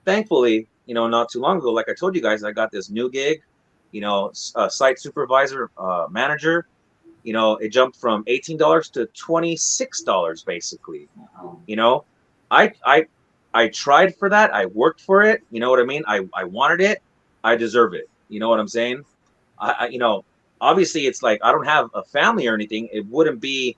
Thankfully, not too long ago, like I told you guys, I got this new gig, site supervisor, manager. It jumped from $18 to $26 basically. I tried for that. I worked for it. You know what I mean? I wanted it. I deserve it. You know what I'm saying? Obviously it's like I don't have a family or anything. It wouldn't be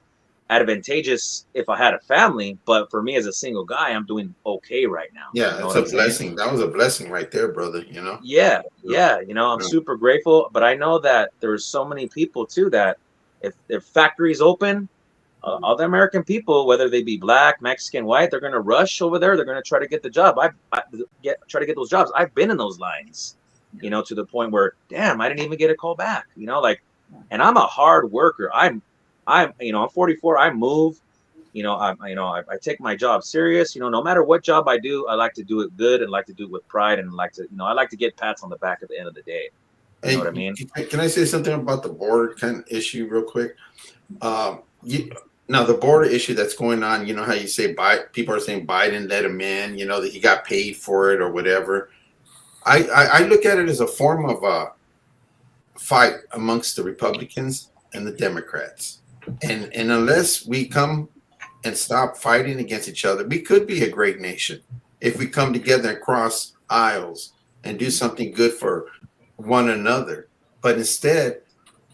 advantageous if I had a family, but for me as a single guy, I'm doing okay right now. Yeah, it's a blessing. That was a blessing right there, brother. Yeah. I'm super grateful, but I know that there's so many people too that if factories open, other American people, whether they be black, Mexican, white, they're going to rush over there. They're going to try to get the job. Try to get those jobs. I've been in those lines, to the point where, damn, I didn't even get a call back, and I'm a hard worker. I'm 44. I move, I take my job serious. No matter what job I do, I like to do it good and like to do it with pride and I like to get pats on the back at the end of the day. You know what I mean? Can I say something about the border kind of issue real quick? Now the border issue that's going on, how you say people are saying Biden let him in, that he got paid for it or whatever. I look at it as a form of a fight amongst the Republicans and the Democrats. And unless we come and stop fighting against each other, we could be a great nation if we come together and cross aisles and do something good for one another. But instead,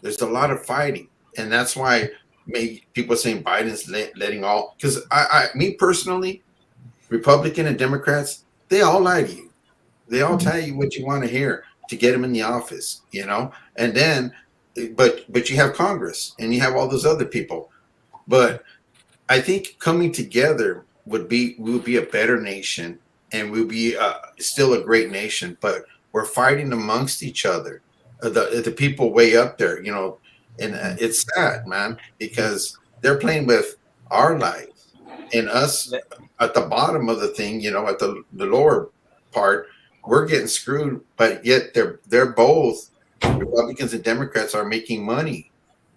there's a lot of fighting. And that's why people are saying Biden's letting all, because me personally, Republican and Democrats, they all lie to you. They all tell you what you want to hear to get them in the office, and then, but you have Congress and you have all those other people. But I think coming together we would be a better nation, and we'll be still a great nation, but we're fighting amongst each other. The people way up there, and it's sad, man, because they're playing with our lives and us at the bottom of the thing, at the lower part, we're getting screwed, but yet they're both Republicans and Democrats are making money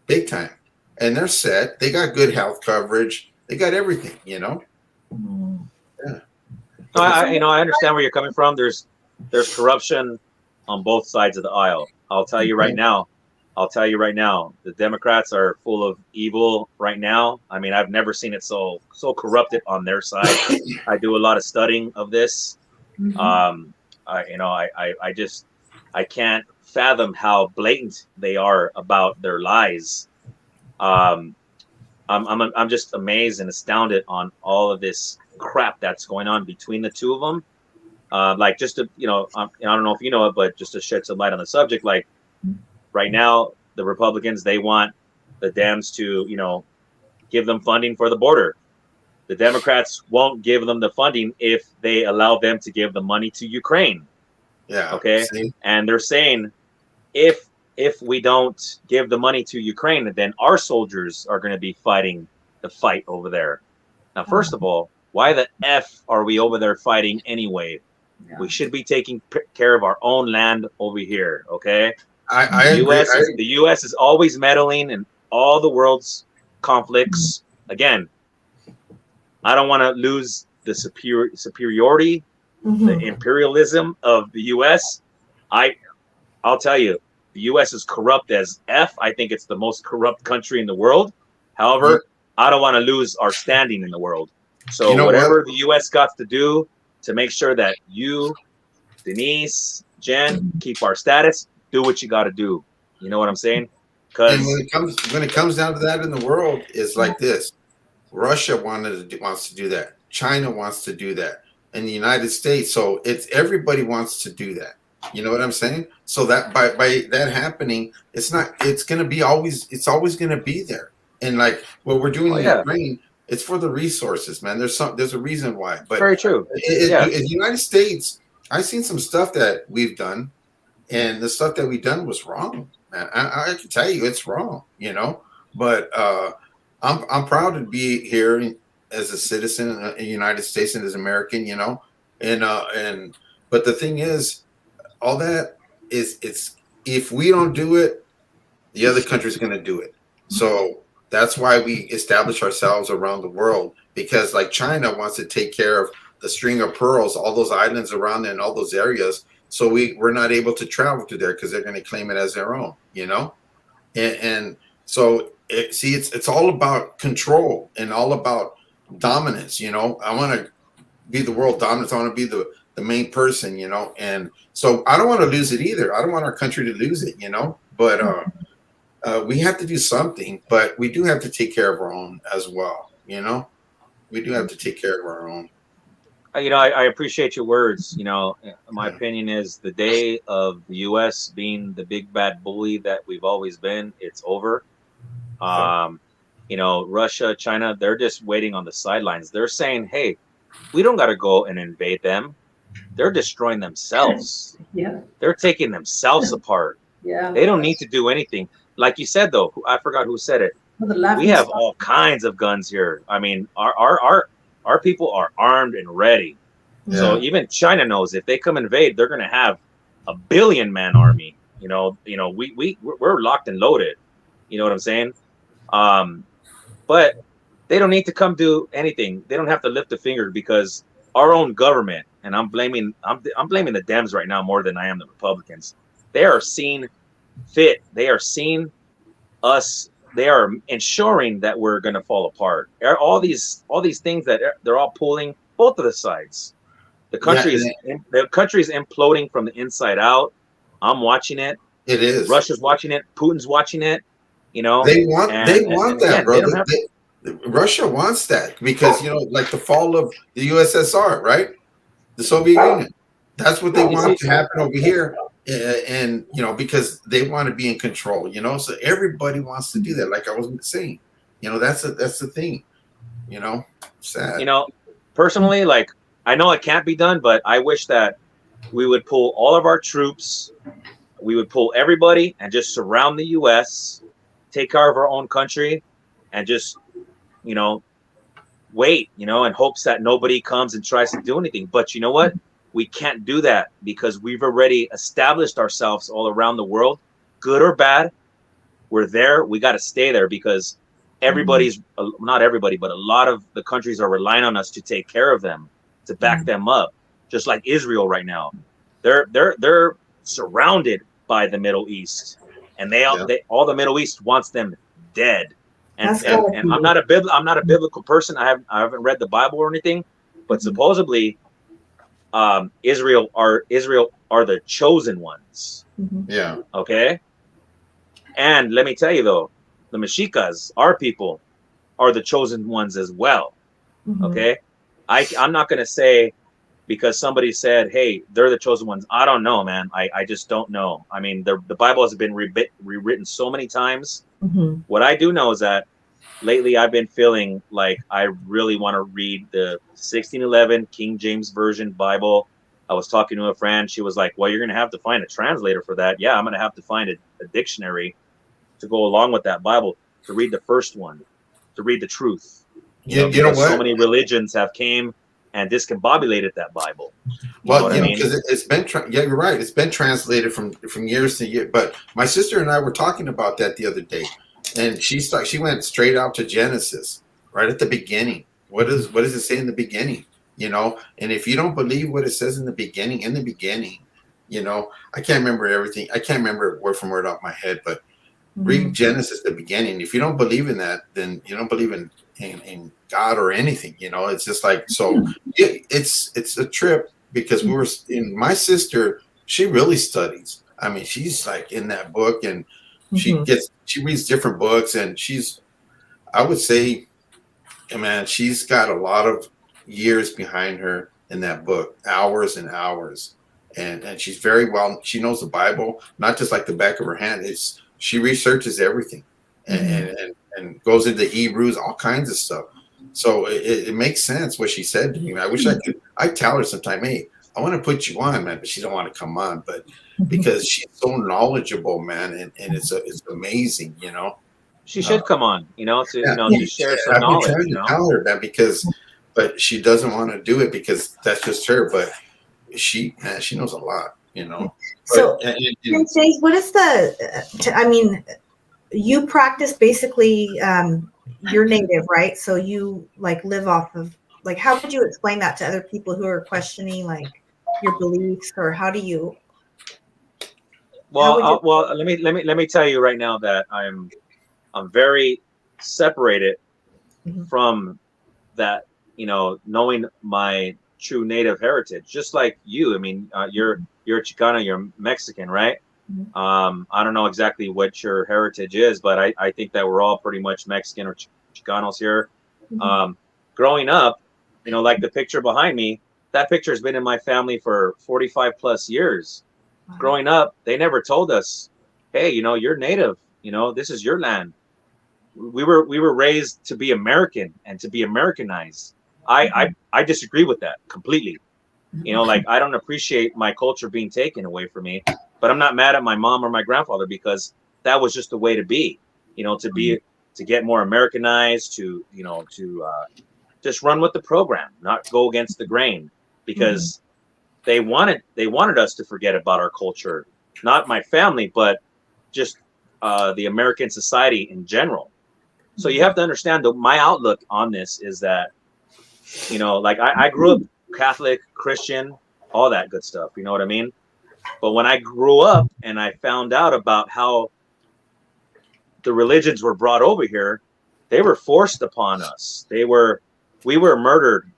big time, and they're set. They got good health coverage. They got everything, Yeah. No, I understand where you're coming from. There's corruption on both sides of the aisle. I'll tell you right now, the Democrats are full of evil right now. I mean, I've never seen it so corrupted on their side. I do a lot of studying of this. I can't fathom how blatant they are about their lies. I'm just amazed and astounded on all of this crap that's going on between the two of them. Like just to, I don't know if you know it, but just to shed some light on the subject, like right now, the Republicans, they want the Dems to, give them funding for the border. The Democrats won't give them the funding if they allow them to give the money to Ukraine. Yeah. Okay. See? And they're saying if we don't give the money to Ukraine, then our soldiers are going to be fighting the fight over there. Now, first of all, why the F are we over there fighting anyway? Yeah. We should be taking care of our own land over here. Okay. The U.S. is always meddling in all the world's conflicts. Again, I don't want to lose the superiority, the imperialism of the U.S. I'll tell you, the U.S. is corrupt as F. I think it's the most corrupt country in the world. However, I don't want to lose our standing in the world. So whatever the U.S. got to do to make sure that you, Denise, Jen, keep our status, do what you got to do. You know what I'm saying? And when it comes down to that in the world, it's like this. Russia wants to do that. China wants to do that. And the United States. So it's everybody wants to do that. You know what I'm saying? So that by that happening, it's always going to be there. And like what we're doing in Ukraine, it's for the resources, man. There's a reason why. But very true. In the United States, I've seen some stuff that we've done, and the stuff that we've done was wrong, man. I can tell you it's wrong, But I'm proud to be here as a citizen in the United States and as American, but the thing is, all that it's if we don't do it, the other country's going to do it. So that's why we establish ourselves around the world, because like China wants to take care of the string of pearls, all those islands around there and all those areas. So we're not able to travel to there because they're going to claim it as their own, and so it's all about control and all about dominance. I want to be the world dominance. I want to be the main person, and so I don't want to lose it either. I don't want our country to lose it, but we have to do something, but we do have to take care of our own as well. We do have to take care of our own. I appreciate your words. My opinion is the day of the U.S. being the big bad bully that we've always been, it's over. Russia, China, they're just waiting on the sidelines. They're saying, hey, we don't got to go and invade them. They're destroying themselves. Yeah. They're taking themselves apart. Yeah. They don't need to do anything. Like you said, though, I forgot who said it. We have all kinds of guns here. I mean, our people are armed and ready. Yeah. So even China knows if they come invade, they're going to have a 1 billion man army. We're locked and loaded. You know what I'm saying? But they don't need to come do anything. They don't have to lift a finger, because our own government, and I'm blaming the Dems right now more than I am the Republicans. They are seeing fit. They are seeing us. They are ensuring that we're going to fall apart. All these things that they're all pulling both of the sides. The country is imploding from the inside out. I'm watching it. It is. Russia's watching it. Putin's watching it. They want that, brother. Russia wants that because like the fall of the USSR, right? The Soviet Union. That's what they want to happen over here. And because they want to be in control, so everybody wants to do that. Like I was saying, that's the thing, sad. Personally, like I know it can't be done, but I wish that we would pull all of our troops, we would pull everybody and just surround the U.S., take care of our own country, and just wait, in hopes that nobody comes and tries to do anything. But you know what? We can't do that because we've already established ourselves all around the world, good or bad. We're there. We got to stay there because not everybody, but a lot of the countries are relying on us to take care of them, to back them up. Just like Israel right now, they're surrounded by the Middle East, and all the Middle East wants them dead. And I'm not a biblical person. I haven't read the Bible or anything, but supposedly Israel are the chosen ones. Yeah. Okay. And let me tell you though, the Meshikas, our people, are the chosen ones as well. Okay. I'm not going to say because somebody said, hey, they're the chosen ones. I don't know, man. I just don't know. I mean, the Bible has been rewritten so many times. What I do know is that lately I've been feeling like I really want to read the 1611 King James Version Bible. I was talking to a friend. She was like, well, you're going to have to find a translator for that. Yeah, I'm going to have to find a dictionary to go along with that Bible to read the first one, to read the truth. You know because what? so many religions have came and discombobulated that Bible. Well, because it's been, yeah, you're right. It's been translated from years to year. But my sister and I were talking about that the other day, and she went straight out to Genesis right at the beginning. What does it say in the beginning? You know, and if you don't believe what it says in the beginning, you know, I can't remember everything. I can't remember word from word off my head, but read Genesis, the beginning. If you don't believe in that, then you don't believe in God or anything. You know, it's just like, so it's a trip because we were in, my sister, she really studies. I mean, she's like in that book, and she reads different books, and I would say, man, she's got a lot of years behind her in that book, hours and hours. And she's very well, she knows the Bible, not just like the back of her hand. She researches everything and goes into Hebrews, all kinds of stuff. So it makes sense what she said to me. I wish I'd tell her sometime, hey, I want to put you on, man, but she don't want to come on. But because she's so knowledgeable, man, and it's amazing, you know. She should come on, to share some knowledge. I've been trying to tell her that but she doesn't want to do it because that's just her. But she knows a lot, you know. So, what is I mean, you practice basically, you're native, right? So you like live off of, like, how would you explain that to other people who are questioning like your beliefs, or how do you? Well, let me tell you right now that I'm very separated from that, knowing my true native heritage, just like you. I mean, you're Chicano, you're Mexican, right? I don't know exactly what your heritage is, but I think that we're all pretty much Mexican or Chicanos here. Growing up, like the picture behind me, that picture has been in my family for 45 plus years. Wow. Growing up, they never told us, hey, you're native, this is your land. We were raised to be American and to be Americanized. I disagree with that completely. Like, I don't appreciate my culture being taken away from me, but I'm not mad at my mom or my grandfather because that was just the way to be, to get more Americanized, to just run with the program, not go against the grain, because they wanted us to forget about our culture, not my family, but just the American society in general. So you have to understand that my outlook on this is that, like I grew up Catholic, Christian, all that good stuff. You know what I mean? But when I grew up and I found out about how the religions were brought over here, they were forced upon us. We were murdered.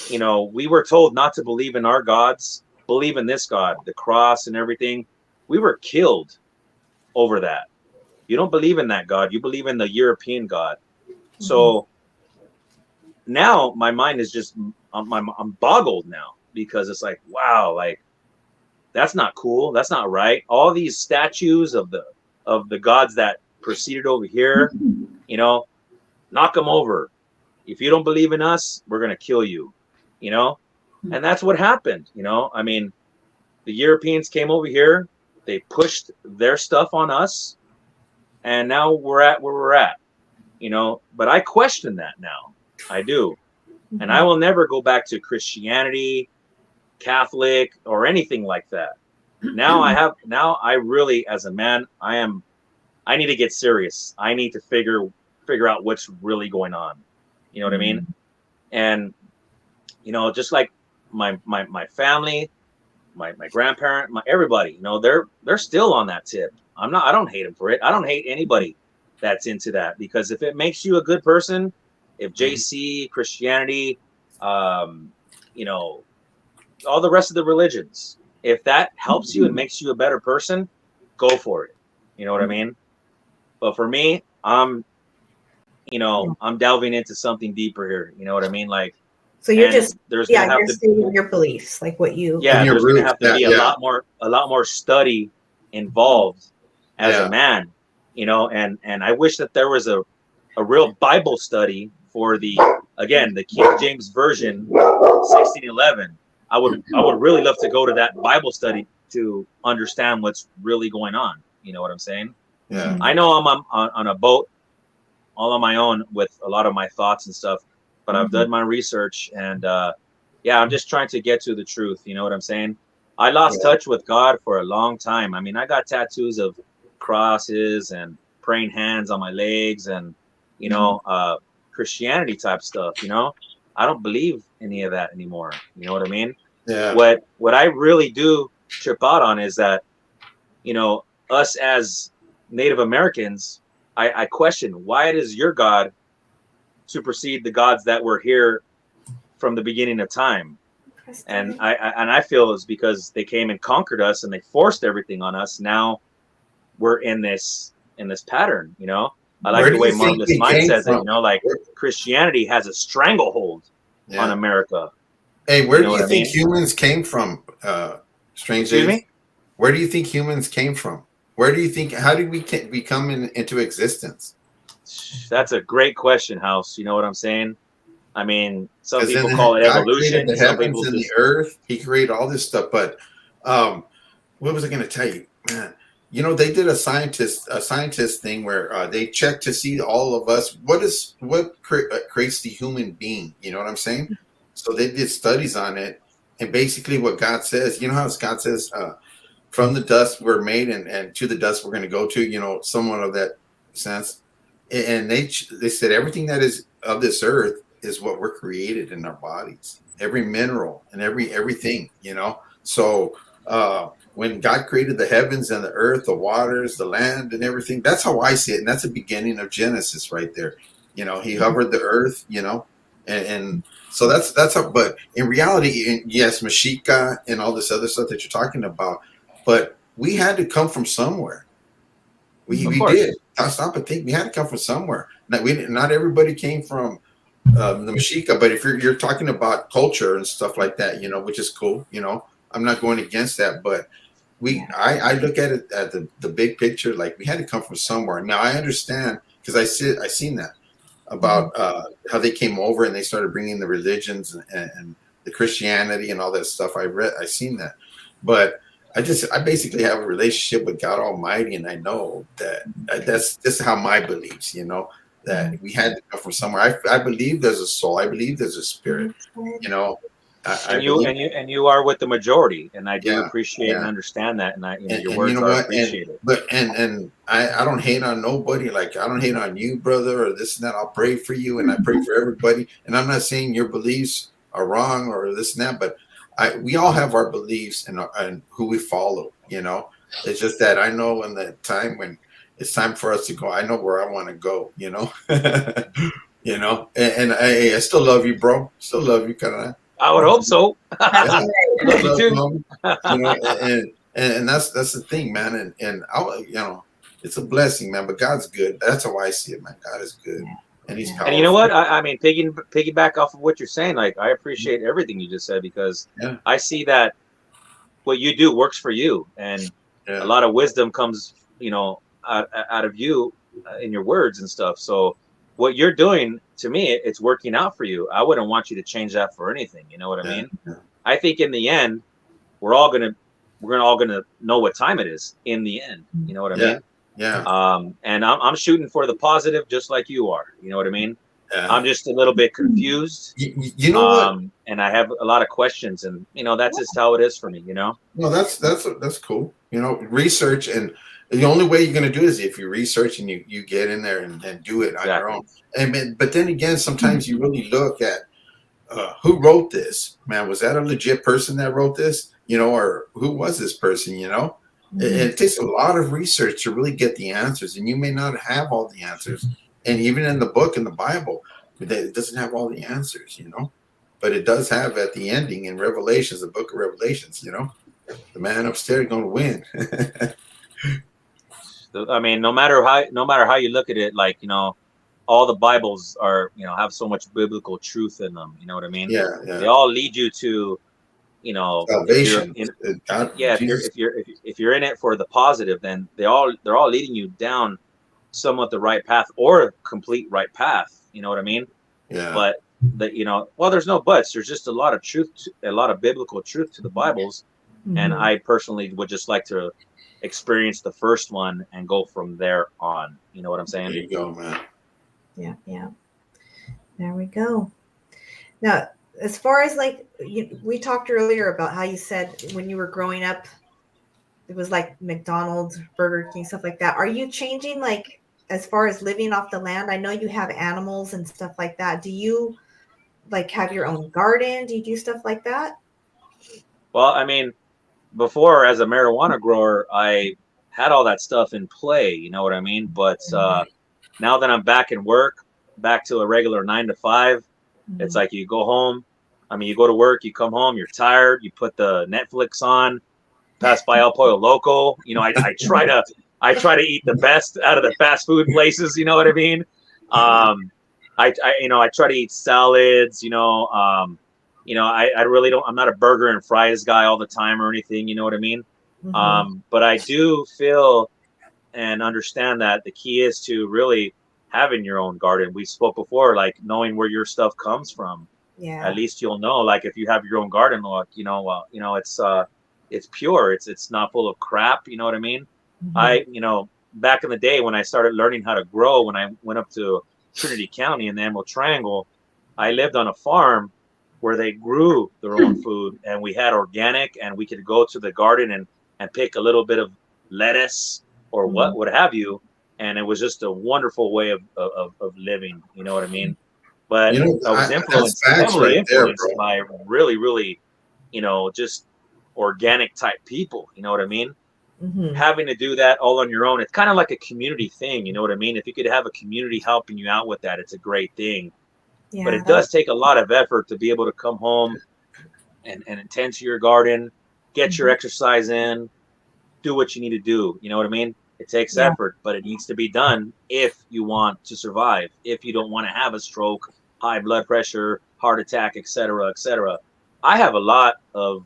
We were told not to believe in our gods, believe in this God, the cross and everything. We were killed over that. You don't believe in that God. You believe in the European God. So now my mind is just, I'm boggled now, because it's like, wow, like, that's not cool. That's not right. All these statues of the gods that proceeded over here, knock them over. If you don't believe in us, we're going to kill you, and that's what happened. I mean, the Europeans came over here, they pushed their stuff on us, and now we're at where we're at, but I question that now. I do. And I will never go back to Christianity, Catholic, or anything like that. Now I really, as a man, I need to get serious. I need to figure out what's really going on. You know what I mean? And, just like my family, my grandparent, everybody, they're still on that tip. I don't hate them for it. I don't hate anybody that's into that, because if it makes you a good person, if JC, Christianity, all the rest of the religions. If that helps you and makes you a better person, go for it. You know what I mean? But for me, I'm delving into something deeper here. You know what I mean? Like, So you're and just, there's yeah, gonna have you're to, stating your beliefs, like what you. yeah, And your there's gonna roots, have to be a yeah, lot more study involved as a yeah. man. And I wish that there was a real Bible study for the King James version 1611. I would really love to go to that Bible study to understand what's really going on. You know what I'm saying? Yeah. I know I'm on a boat all on my own with a lot of my thoughts and stuff, but I've done my research, and I'm just trying to get to the truth. You know what I'm saying? I lost touch with God for a long time. I mean, I got tattoos of crosses and praying hands on my legs and, Christianity type stuff, I don't believe any of that anymore. You know what I mean? Yeah. What I really do trip out on is that, us as Native Americans, I question, why does your God supersede the gods that were here from the beginning of time? And I feel it's because they came and conquered us and they forced everything on us. Now we're in this pattern, I like Where the do way you think Marvelous we Mind came says it, from? like Christianity has a stranglehold on Yeah. America. Hey, where You know do what you I think mean? humans came from, Strange Excuse Days? me? Where do you think humans came from? Where do you think, how did we become into existence? That's a great question, House. You know what I'm saying? I mean, some Because then people call it God created evolution. the Some heavens people and the just earth. He created all this stuff. But what was I going to tell you, man? They did a scientist thing where they checked to see all of us. What creates the human being? You know what I'm saying? So they did studies on it, and basically what God says. You know how God says, "From the dust we're made, and to the dust we're going to go to." Somewhat of that sense. And they said everything that is of this earth is what we're created in our bodies. Every mineral and everything. So when God created the heavens and the earth, the waters, the land, and everything, that's how I see it, and that's the beginning of Genesis right there. He hovered the earth. And so that's how. But in reality, yes, Mashika and all this other stuff that you're talking about, but we had to come from somewhere. of We did. course. I stop and think we had to come from somewhere. Not everybody came from the Mashika, but if you're talking about culture and stuff like that, which is cool. I'm not going against that, but I look at it at the big picture. Like we had to come from somewhere. Now I understand because I seen that about how they came over and they started bringing the religions and the Christianity and all that stuff. I seen that, but I basically have a relationship with God Almighty, and I know that that's just how my beliefs, that we had to come from somewhere. I believe there's a soul. I believe there's a spirit. I And you believe. and you are with the majority, and I do Yeah, appreciate and yeah. understand that, and your And you words know are what? And appreciated. but and I don't hate on nobody. Like I don't hate on you, brother, or this and that. I'll pray for you, and I pray for everybody. And I'm not saying your beliefs are wrong or this and that, but we all have our beliefs and who we follow. It's just that I know when the time when it's time for us to go, I know where I want to go. And I still love you, bro. Still love you, kind of. I would hope so. That's Yeah, right. I love you too. and that's the thing, man. And it's a blessing, man. But God's good. That's how I see it, man. God is good, and He's powerful. And you know what? I mean, piggyback off of what you're saying. Like, I appreciate everything you just said because Yeah, I see that what you do works for you, and yeah, a lot of wisdom comes, out of you in your words and stuff. So, what you're doing to me, it's working out for you. I wouldn't want you to change that for anything. You know what I yeah, mean? I think in the end, we're all gonna know what time it is. In the end, you know what I yeah, mean? yeah. And I'm shooting for the positive, just like you are. You know what I mean? I'm just a little bit confused. You know what? And I have a lot of questions, and that's just how it is for me. No, that's cool. Research, and the only way you're going to do it is if you research and you get in there and do it on your own. But then again, sometimes you really look at who wrote this. Man, was that a legit person that wrote this? Or who was this person? It takes a lot of research to really get the answers, and you may not have all the answers. And even in the book, in the Bible, it doesn't have all the answers. but it does have at the ending in Revelations, the book of Revelations, you know, the man upstairs is going to win. I mean, no matter how you look at it, like, you know, all the Bibles are, you know, have so much biblical truth in them. You know what I mean? Yeah, yeah. They all lead you to, you know, Salvation. if you're in it for the positive, then they're all leading you down somewhat the right path or a complete right path. You know what I mean? Yeah. But you know, well, there's no buts. There's just a lot of truth, a lot of biblical truth to the Bibles, and I personally would just like to experience the first one and go from there on. You know what I'm saying? There you go, man. Yeah, yeah. There we go. Now, as far as like we talked earlier about how you said when you were growing up, it was like McDonald's, Burger King, stuff like that. Are you changing like as far as living off the land? I know you have animals and stuff like that. Do you like have your own garden? Do you do stuff like that? Well, I mean, before as a marijuana grower, I had all that stuff in play. You know what I mean? But now that I'm back in work, back to a regular 9 to 5, it's like you go home. I mean, you go to work, you come home, you're tired, you put the Netflix on, pass by El Pollo Loco. You know, I try to eat the best out of the fast food places. You know what I mean? I try to eat salads. I really don't. I'm not a burger and fries guy all the time or anything. You know what I mean? But I do feel and understand that the key is to really having your own garden. We spoke before, like knowing where your stuff comes from. Yeah. At least you'll know, like if you have your own garden, like it's pure. It's not full of crap. You know what I mean? Back in the day when I started learning how to grow, when I went up to Trinity County in the Emerald Triangle, I lived on a farm where they grew their own food, and we had organic, and we could go to the garden and pick a little bit of lettuce or what have you, and it was just a wonderful way of living. You know what I mean? But I was heavily influenced by really, really, just organic type people. You know what I mean? Having to do that all on your own, it's kind of like a community thing. You know what I mean? If you could have a community helping you out with that, it's a great thing. Yeah, but it does take a lot of effort to be able to come home and attend to your garden, get your exercise in, do what you need to do. You know what I mean? It takes effort, but it needs to be done if you want to survive, if you don't want to have a stroke, high blood pressure, heart attack, etc., etc. I have a lot of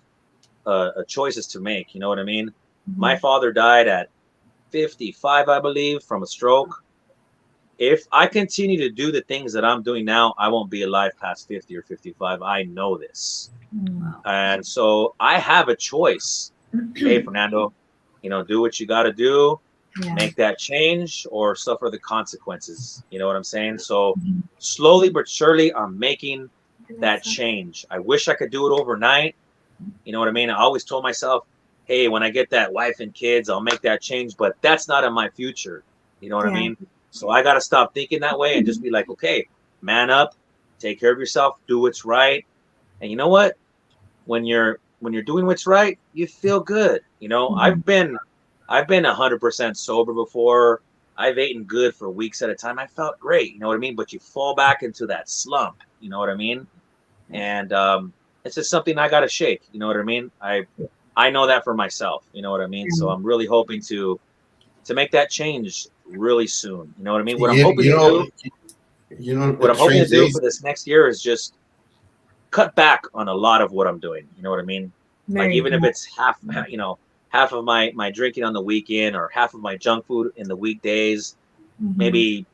choices to make. You know what I mean? My father died at 55, I believe, from a stroke. If I continue to do the things that I'm doing now, I won't be alive past 50 or 55. I know this. And so I have a choice. Hey, Fernando, do what you got to do, make that change, or suffer the consequences. You know what I'm saying? So slowly but surely, I'm making that change. I wish I could do it overnight. You know what I mean? I always told myself, hey, when I get that wife and kids, I'll make that change. But that's not in my future. You know what I mean? So I got to stop thinking that way and just be like, okay, man up, take care of yourself, do what's right. And you know what? When you're doing what's right, you feel good. I've been 100% sober before. I've eaten good for weeks at a time. I felt great. You know what I mean? But you fall back into that slump. You know what I mean? And it's just something I got to shake. You know what I mean? I know that for myself. You know what I mean? So I'm really hoping to make that change really soon. You know what I mean? What I'm hoping to do for this next year is just cut back on a lot of what I'm doing. You know what I mean? Like even if it's half of my drinking on the weekend or half of my junk food in the weekdays, maybe,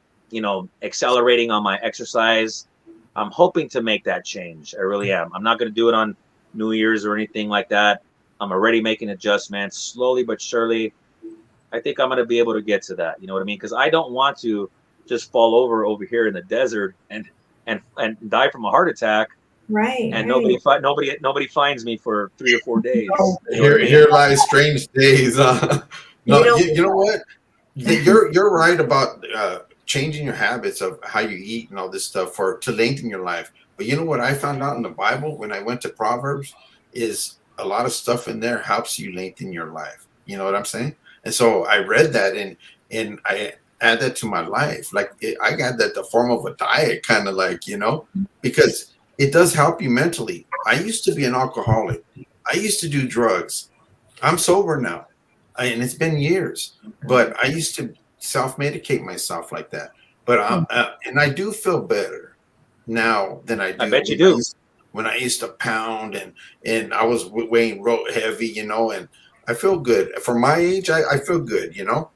accelerating on my exercise. I'm hoping to make that change. I really am. I'm not going to do it on New Year's or anything like that. I'm already making adjustments slowly but surely. I think I'm going to be able to get to that. You know what I mean? Because I don't want to just fall over here in the desert and die from a heart attack. Right. And nobody finds me for 3 or 4 days. Here lies strange days. No, you know what? You're right about changing your habits of how you eat and all this stuff to lengthen your life. But you know what I found out in the Bible when I went to Proverbs is a lot of stuff in there helps you lengthen your life. You know what I'm saying? And so I read that and I add that to my life. Like I got that the form of a diet, kind of like, because it does help you mentally. I used to be an alcoholic. I used to do drugs. I'm sober now, and it's been years. But I used to self-medicate myself like that. But and I do feel better now than I do. I bet you do. When I used to pound and I was weighing real heavy, you know, and I feel good. For my age, I feel good, you know.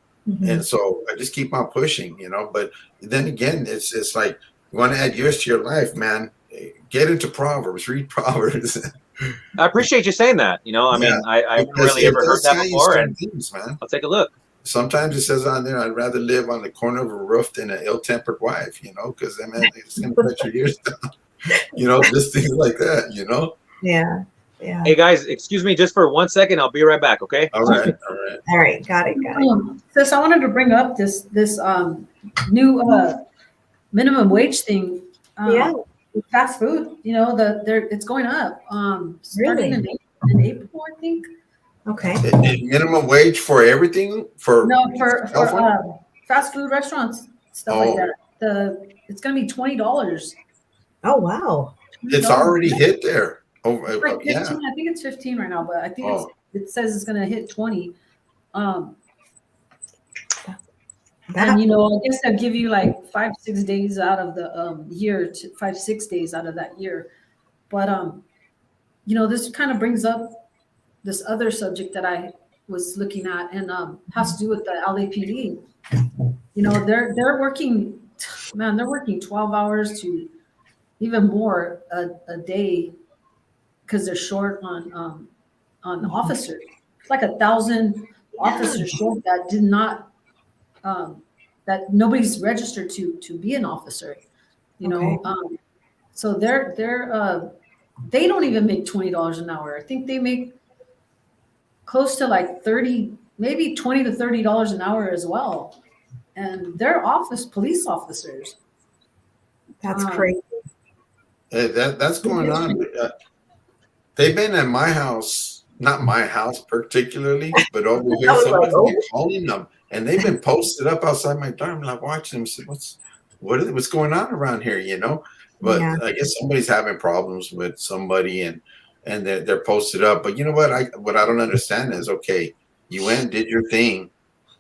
And so I just keep on pushing, you know. But then again, it's like you want to add years to your life, man. Get into Proverbs, read Proverbs. I appreciate you saying that. You know, I mean, I haven't really ever heard that before, and things, man. I'll take a look. Sometimes it says on there, I'd rather live on the corner of a roof than an ill-tempered wife, you know, because man, it's gonna cut your ears down. You know, just things like that, you know. Yeah. Yeah. Hey guys, excuse me just for 1 second. I'll be right back. Okay. All right. All right. Got it. Sis, I wanted to bring up this new minimum wage thing. Yeah. With fast food, you know, it's going up. Starting Really? in April, I think. Okay. Minimum wage for everything for fast food restaurants, stuff like that. It's gonna be $20. Oh wow. It's already hit there. Like 15, I think it's 15 right now, but I think it says it's gonna hit 20. And you know, I guess they'll give you like 5-6 days out of the year, 5-6 days out of that year. But you know, this kind of brings up this other subject that I was looking at, and has to do with the LAPD. You know, they're working, man, they're working 12 hours to even more a day because they're short on officers. It's like 1,000 officers short that did not that nobody's registered to be an officer. You know, so they don't even make $20 an hour. I think they make close to like 30, maybe $20 to $30 an hour as well. And they're police officers. That's crazy. That's going on. They've been at my house, not my house particularly, but over here, somebody's been calling them, and they've been posted up outside my door. I'm like watching them. Say, what's going on around here? You know, but I guess somebody's having problems with somebody, and they're posted up. But you know what? What I don't understand is, okay, you went and did your thing.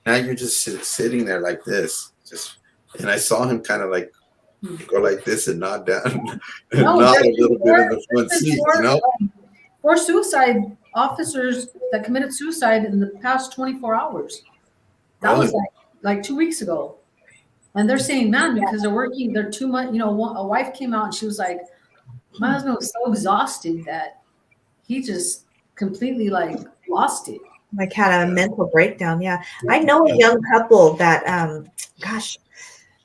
Now you're just sitting there like this. And I saw him kind of like go like this and nod down, and nod a little bit in the front seat. You know, 4 suicide officers that committed suicide in the past 24 hours. That was like 2 weeks ago. And they're saying, man, because they're too much. You know, a wife came out and she was like, my husband was so exhausted that he just completely like lost it. Like had a mental breakdown. Yeah. I know a young couple that, gosh,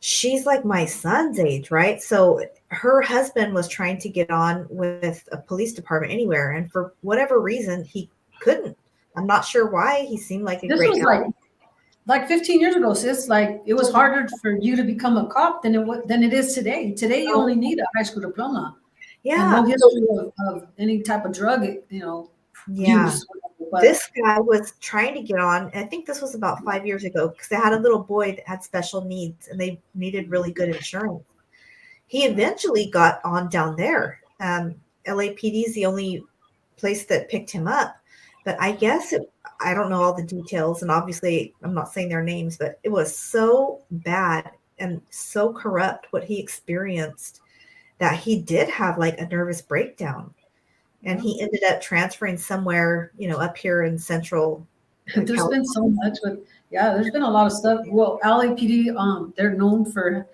she's like my son's age, right? So her husband was trying to get on with a police department anywhere. And for whatever reason, he couldn't. I'm not sure why. He seemed like a great guy. Like 15 years ago, sis, like it was harder for you to become a cop than it is today. Today, you only need a high school diploma. Yeah. And no history of any type of drug, you know, use. But this guy was trying to get on. I think this was about 5 years ago because they had a little boy that had special needs and they needed really good insurance. He eventually got on down there. LAPD is the only place that picked him up. But I guess I don't know all the details. And obviously, I'm not saying their names, but it was so bad and so corrupt what he experienced that he did have like a nervous breakdown. And he ended up transferring somewhere, you know, up here in Central. There's been so much there's been a lot of stuff. Well, LAPD, they're known for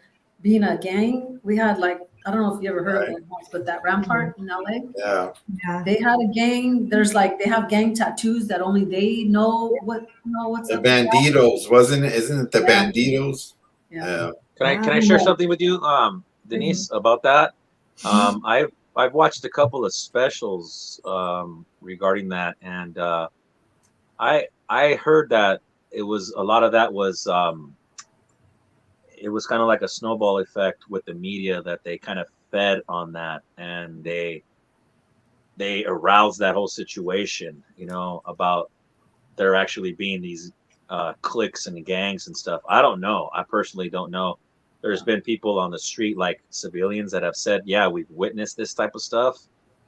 being a gang. We had like, I don't know if you ever heard of it, but that Rampart in LA. Yeah. They had a gang. They have gang tattoos that only they know what's the Banditos, wasn't it? Isn't it the Banditos? Yeah. Can I share something with you, Denise, about that? I've watched a couple of specials regarding that, and I heard that it was a lot of that was it was kind of like a snowball effect with the media that they kind of fed on that, and they aroused that whole situation, you know, about there actually being these cliques and gangs and stuff. I don't know. I personally don't know. there's been people on the street, like civilians, that have said, yeah, we've witnessed this type of stuff.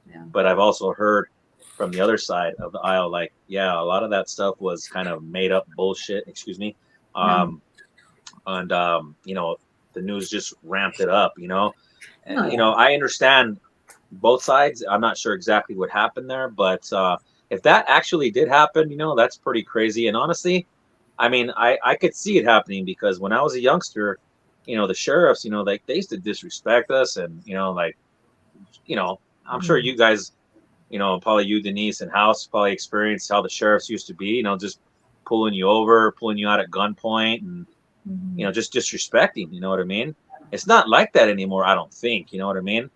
Yeah. But I've also heard from the other side of the aisle, like, yeah, a lot of that stuff was kind of made up bullshit, excuse me. And the news just ramped it up, And, I understand both sides. I'm not sure exactly what happened there, but if that actually did happen, that's pretty crazy. And honestly, I mean, I could see it happening, because when I was a youngster, the sheriffs, like, they used to disrespect us, and I'm sure you guys, probably you, Denise, and House probably experienced how the sheriffs used to be, just pulling you over, pulling you out at gunpoint, and just disrespecting. You know what I mean? It's not like that anymore, I don't think. You know what I mean?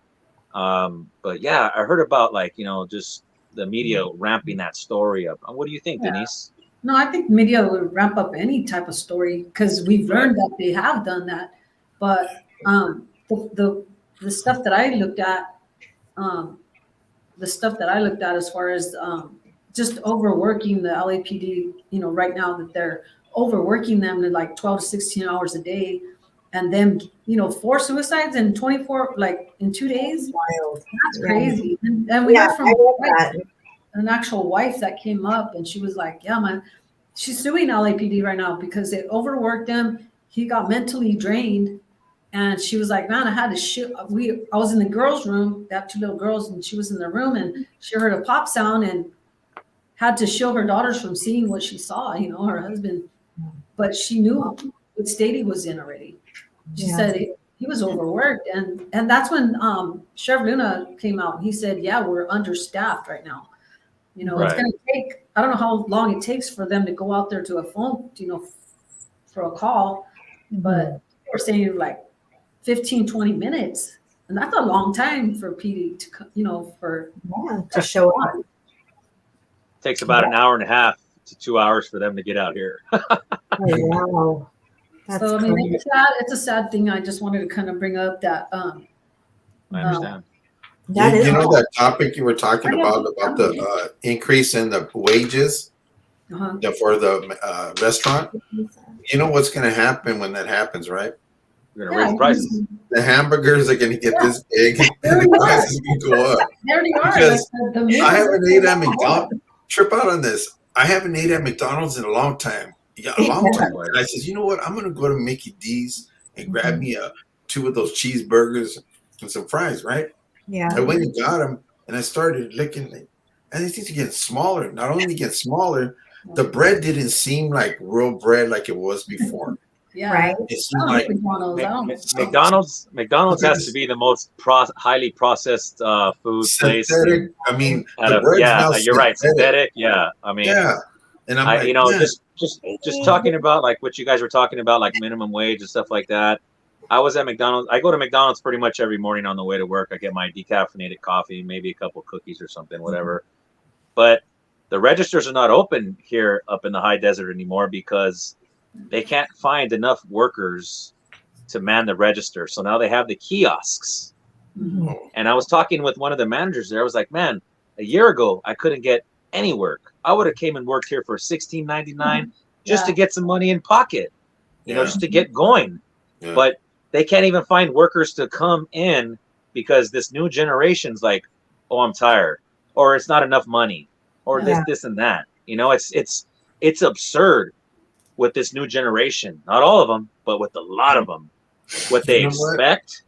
But yeah, I heard about, like, just the media ramping that story up. What do you think, Denise? No, I think media would ramp up any type of story, because we've learned that they have done that. But the stuff that I looked at, as far as just overworking the LAPD, right now, that they're overworking them to like 12 to 16 hours a day, and then 4 suicides in 24, like in 2 days. Wild. That's crazy. And we heard from an actual wife that came up, and she was like, yeah, man, she's suing LAPD right now because they overworked him. He got mentally drained. And she was like, man, I had to shoot. I was in the girls' room. They have 2 little girls, and she was in the room, and she heard a pop sound and had to shield her daughters from seeing what she saw, her husband. But she knew what state he was in already. She said he was overworked. And that's when Sheriff Luna came out, and he said, yeah, we're understaffed right now. It's going to take, I don't know how long it takes for them to go out there to a phone, for a call. But we're saying like 15, 20 minutes. And that's a long time for PD to show up. Takes about an hour and a half to 2 hours for them to get out here. Wow. That's so, I mean, it's a sad thing. I just wanted to kind of bring up that. I understand. That topic you were talking about the increase in the wages for the restaurant. You know what's going to happen when that happens, right? We're going to raise prices. The hamburgers are going to get this big, and the prices are going to go up. There they are. Because I haven't ate at McDonald's. Trip out on this. I haven't ate at McDonald's in a long time. Yeah, a long time. And I said, you know what? I'm going to go to Mickey D's and grab me 2 of those cheeseburgers and some fries, right? Yeah. I went and got them, and I started looking, and these things are getting smaller. Not only get smaller, the bread didn't seem like real bread like it was before. Yeah. Right. It seemed like McDonald's has to be the most highly processed food place. Synthetic. I mean, you're right. Synthetic. Yeah. I mean, and I'm just talking about like what you guys were talking about, like minimum wage and stuff like that. I was at McDonald's. I go to McDonald's pretty much every morning on the way to work. I get my decaffeinated coffee, maybe a couple cookies or something, whatever. But the registers are not open here up in the high desert anymore because they can't find enough workers to man the register. So now they have the kiosks. Mm-hmm. And I was talking with one of the managers there. I was like, man, a year ago, I couldn't get any work. I would have came and worked here for $16.99 just to get some money in pocket, just to get going. Yeah. But they can't even find workers to come in because this new generation's like, oh, I'm tired, or it's not enough money, or this and that. It's absurd with this new generation. Not all of them, but with a lot of them, what they expect.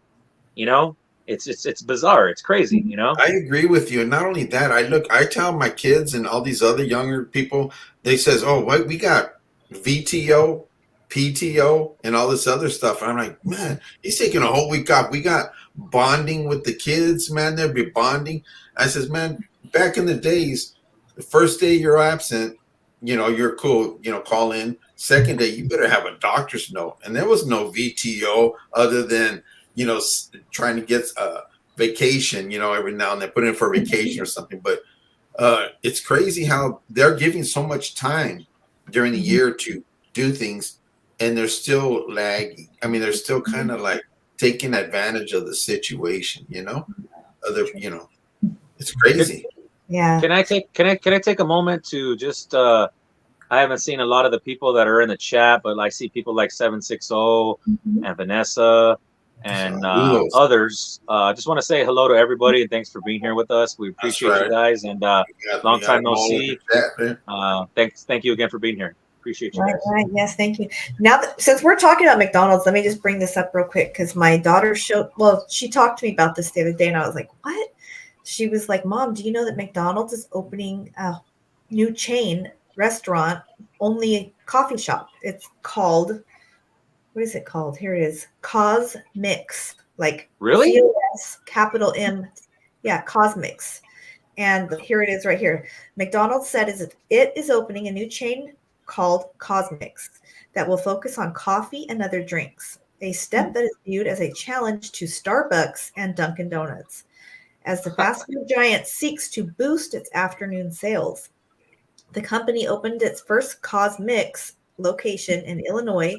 It's bizarre. It's crazy. I agree with you, and not only that, I tell my kids and all these other younger people. They says, oh, what we got VTO. PTO and all this other stuff. I'm like, man, he's taking a whole week off. We got bonding with the kids, man. They'll be bonding. I says, man, back in the days, the first day you're absent, you're cool, call in. Second day, you better have a doctor's note. And there was no VTO other than, trying to get a vacation, every now and then, put in for a vacation or something. But it's crazy how they're giving so much time during the year to do things. And they're still lagging. I mean, they're still kind of like taking advantage of the situation, it's crazy. Yeah. Can I take a moment to just I I haven't seen a lot of the people that are in the chat, but I see people like 760 and Vanessa and Saludos. others. Just want to say hello to everybody and thanks for being here with us. We appreciate right. you guys, and long time no see. Thank you again for being here. Appreciate you guys. Right. Yes, thank you. Now, since we're talking about McDonald's, let me just bring this up real quick because my daughter she talked to me about this the other day, and I was like, what? She was like, Mom, do you know that McDonald's is opening a new chain restaurant, only a coffee shop? It's called, what is it called? Here it is. Cosmix. Like Really? C-O-S, capital M. Yeah, Cosmix. And here it is right here. McDonald's said it is opening a new chain called Cosmix that will focus on coffee and other drinks, a step that is viewed as a challenge to Starbucks and Dunkin' Donuts, as the fast food giant seeks to boost its afternoon sales. The company opened its first Cosmix location in Illinois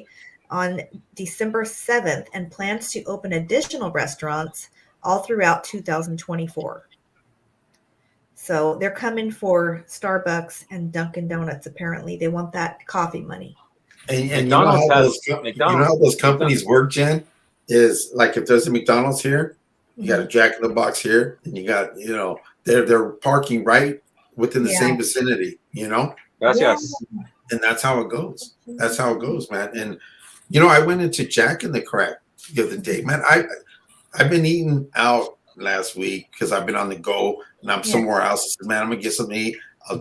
on December 7th and plans to open additional restaurants all throughout 2024. So they're coming for Starbucks and Dunkin' Donuts. Apparently, they want that coffee money. And you know how those companies work, Jen? Is like if there's a McDonald's here, you got a Jack in the Box here, and you got they're parking right within the same vicinity. Gracias. And that's how it goes. That's how it goes, man. And I went into Jack in the Crack the other day, man. I've been eating out last week because I've been on the go and I'm somewhere else. I said, man, I'm gonna get something to eat. I'll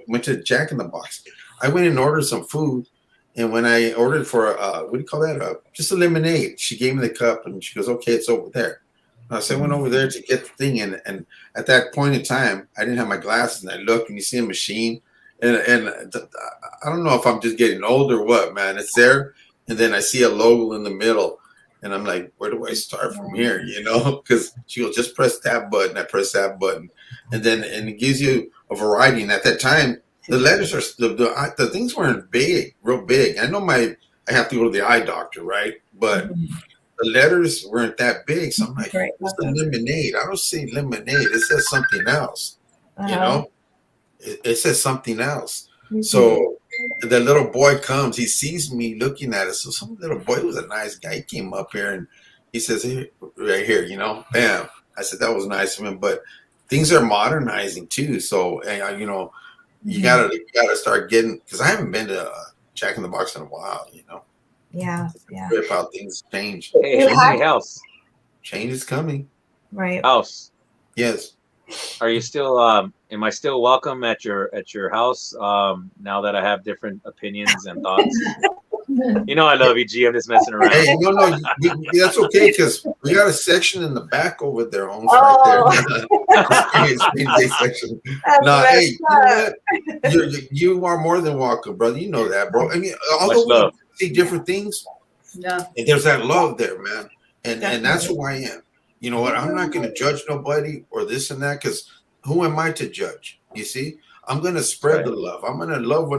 went to Jack in the Box. I went and ordered some food, and when I ordered for what do you call that? Just a lemonade. She gave me the cup and she goes, okay, it's over there. And so I went over there to get the thing, and at that point in time, I didn't have my glasses, and I looked and you see a machine, and I don't know if I'm just getting old or what, man. It's there, and then I see a logo in the middle. And I'm like, where do I start from here? Because she goes, just press that button. I press that button. And it gives you a variety. And at that time, the letters are, the things weren't big, real big. I know I have to go to the eye doctor, right? But the letters weren't that big. So I'm like, what's the lemonade? I don't see lemonade. It says something else, It says something else. So the little boy comes, he sees me looking at it. So some little boy was a nice guy. He came up here and he says, hey, right here, bam. I said, that was nice of him, but things are modernizing too. So, you gotta start getting, because I haven't been to Jack in the Box in a while, Yeah. How things change. Hey, House. Change is coming. Right. House. Yes. Are you still am I still welcome at your house now that I have different opinions and thoughts? I love you, G. I'm just messing around. Hey, no, that's okay, because we got a section in the back over there, Holmes, right there. Section. Hey, you know what? You are more than welcome, brother. You know that, bro. I mean, although we see different things, and there's that love there, man, and that's who I am. You know what? I'm not going to judge nobody or this and that, because who am I to judge? You see, I'm going to spread the love. I'm going to love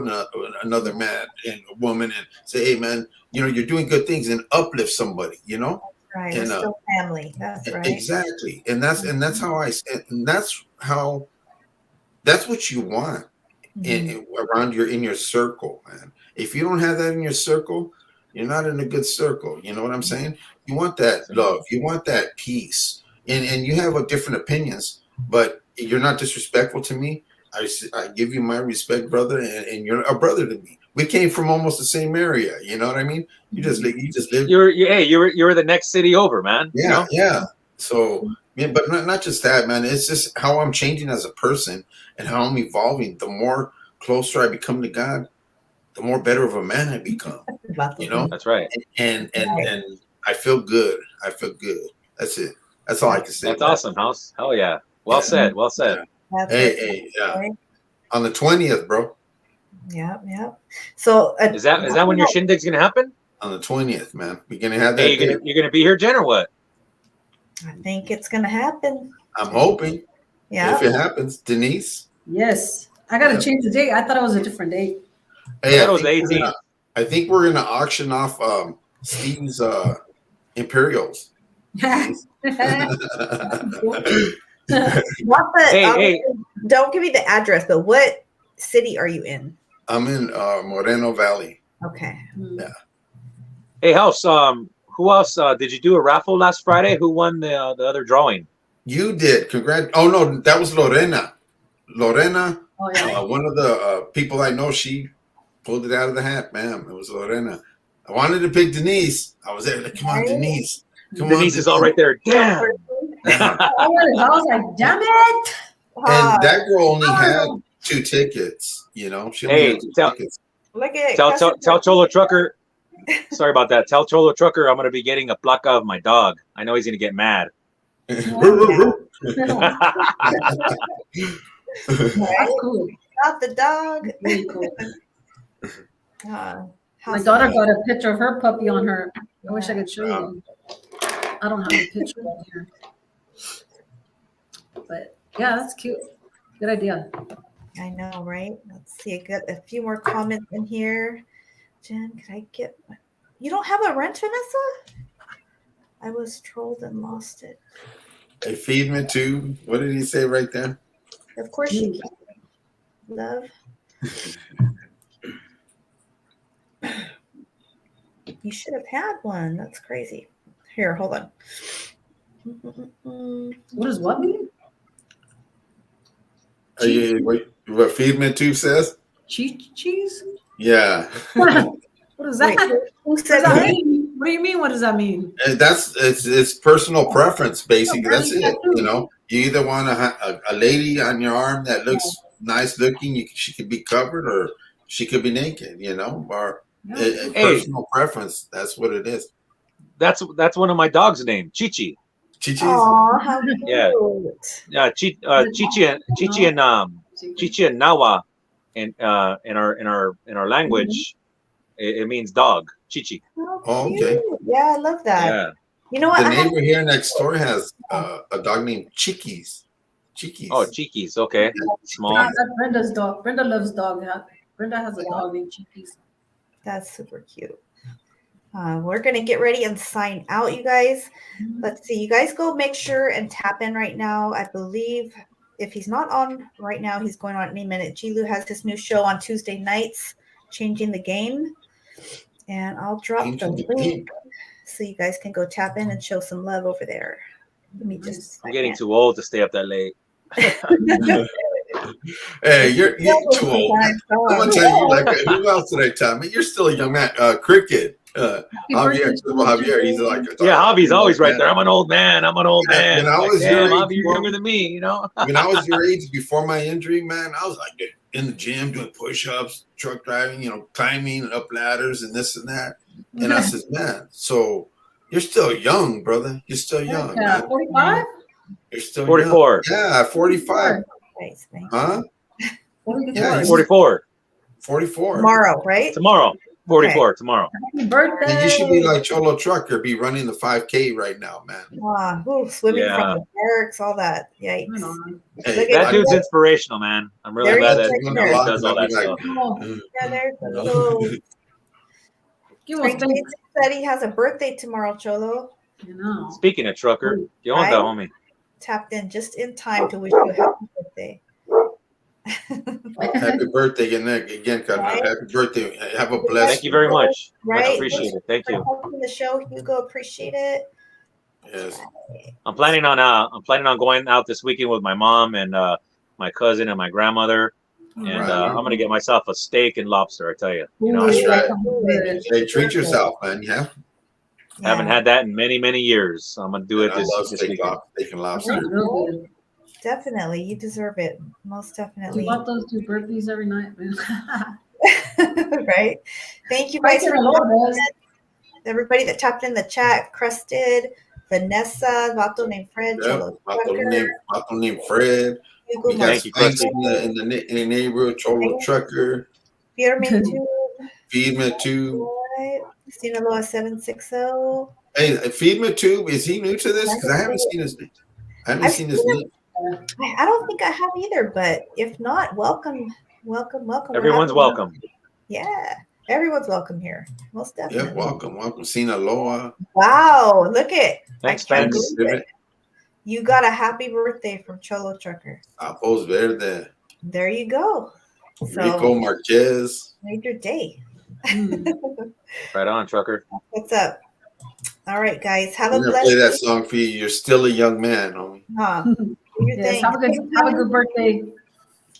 another man and a woman and say, hey, man, you're doing good things, and uplift somebody, Right. And, we're still family. That's right. Exactly. And that's what you want around in your circle, man. If you don't have that in your circle, you're not in a good circle. You know what I'm saying? You want that love. You want that peace. And you have different opinions, but you're not disrespectful to me. I give you my respect, brother, and you're a brother to me. We came from almost the same area. You know what I mean? You just live. You're the next city over, man. Yeah. So, but not just that, man. It's just how I'm changing as a person and how I'm evolving. The more closer I become to God, the more better of a man I become. That's right. And I feel good. I feel good. That's it. That's all I can say. That's awesome, House. Hell yeah. Well said. Well said. Hey, on the 20th, bro. Yeah. So is that when your shindig's gonna happen? On the 20th, man. We're gonna have that. Hey, you're gonna be here, Jen, or what? I think it's gonna happen. I'm hoping. Yeah. If it happens, Denise. Yes, I gotta change the date. I thought it was a different date. Hey, it was 18th. I think we're gonna auction off Steve's Imperials. Hey, don't give me the address, but what city are you in? I'm in Moreno Valley. Okay. Yeah. Hey, House. Who else? Did you do a raffle last Friday? Who won the other drawing? You did. Congrats. Oh, no, that was Lorena. Lorena, Oh yeah. one of the people I know, she pulled it out of the hat, ma'am. It was Lorena. I wanted to pick Denise. I was there like, come on, Right? Denise. Come Denise on, is all right there. Damn. Damn. I was like, damn it. And that girl only had Oh. 2 tickets. You know, she only Hey, had 2 tickets. Look at tell Cholo Trucker. Sorry about that. Tell Cholo Trucker I'm gonna be getting a placa of my dog. I know he's gonna get mad. That's cool. Not the dog. Really cool. My How's daughter it? got a picture of her puppy on her. I wish I could show Wow. you. I don't have a picture on here. But yeah, that's cute. Good idea. I know, right? Let's see. I got a few more comments in here. Jen, could I get? You don't have a rent, Vanessa? I was trolled and lost it. Hey, feed me too. What did he say right there? Of course you can. Love. You should have had one. That's crazy. Here, hold on. What does what mean? Are you, what feed me too says? Cheese? Yeah. What is that? Wait, who What does said that that? mean? What do you mean? What does that mean? And it's personal preference, basically. That's it. You know, you either want a lady on your arm that looks nice looking, she could be covered, or she could be naked. You know, or Yeah. personal preference. That's what it is. That's one of my dog's name, Chichi. Chichis. Aw, how cute. Yeah. Yeah, Chichi and Nawa in our language, it means dog. Chichi. How Oh, cute. okay. Yeah, I love that. Yeah. You know what? The I have neighbor here next door has a dog named Chiquis. Chiquis. Oh, Chiquis. Okay. Small. That's Brenda's dog. Brenda loves dog. Brenda has a dog named Cheekies. That's super cute. We're going to get ready and sign out, you guys. Let's see. You guys go make sure and tap in right now. I believe if he's not on right now, he's going on any minute. Jilu has his new show on Tuesday nights, Changing the Game. And I'll drop the link so you guys can go tap in and show some love over there. Let me just. I'm getting too old to stay up that late. Hey, you're too old. I'm gonna tell you, like, who else did I tell me? You're still a young man. Cricket. Javier, he's like, yeah, Javi's always right there. I'm an old man. When I was damn, your Javi, age, you're younger than me, you know? when I was your age before my injury, man, I was like in the gym doing push-ups, truck driving, you know, climbing up ladders and this and that. And I said, man, so you're still young, brother. You're still young. Yeah, 45? You're still 44. young. Yeah, 45. Nice, thank you. Huh? 44. 44. 44. Tomorrow, right? Tomorrow. 44 tomorrow. Happy birthday. And you should be like Cholo Trucker, be running the 5K right now, man. Wow, swimming Yeah. from the parks, all that. Yikes. Right on. Hey, That dude's inspirational, man. I'm really There glad he that is he right there. does all that Like, stuff. Oh, Yeah, there's a No. little. give us Frank thanks. Jason said he has a birthday tomorrow, Cholo. You know. Speaking of trucker, you on that, homie? Tapped in just in time to wish you a happy birthday. happy birthday again, Carmen. Right. Happy birthday. Have a blessed. Thank you very much. Much Right? appreciate it. Thank you. For hosting the show, Hugo, appreciate it. Yes. I'm planning on going out this weekend with my mom and my cousin and my grandmother, and Right. I'm gonna get myself a steak and lobster. I tell you, you know, That's right. Good. Hey, treat yourself, man. Yeah. haven't had that in many years. So I'm gonna do it I this love steak weekend. and lobster. Real good. Definitely, you deserve it. Most We definitely. want those two birthdays every night, man. Right? Thank you guys Right for there, Lord, guys. everybody that tapped in the chat. Crusted, Vanessa, Vato named Fred, Yeah. Cholo Vato Trucker, named Fred. Hugo We got Thank you, Spanks Krusty. in the neighborhood. Cholo Trucker. Firme Tube, Feed me too. Sinaloa 760. Hey, Feed me too. Is he new to this? Because I haven't seen his name. I've seen him. I don't think I have either, but if not, welcome. We're Everyone's happy. welcome. Yeah, everyone's welcome here. Most definitely. Yeah, welcome. Sinaloa. Wow, look it. Thanks, I can't thanks. believe it. You got a happy birthday from Cholo Trucker. Apos Verde. There you go. Rico Marquez. Made your day. Right on, trucker. What's up? All right, guys. Have a I'm gonna blessed play that day. song for you. You're still a young man, homie. Do your Yes, thing. have a good birthday.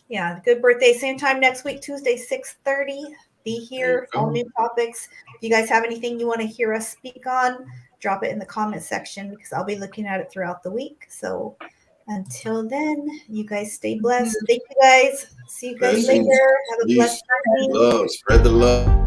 Yeah, good birthday. Same time next week, Tuesday, 6:30. Be here. All new topics. If you guys have anything you want to hear us speak on, drop it in the comment section because I'll be looking at it throughout the week. So until then, you guys stay blessed. Thank you guys. See you guys Blessings, later. Have a peace, blessed night. love, spread the love.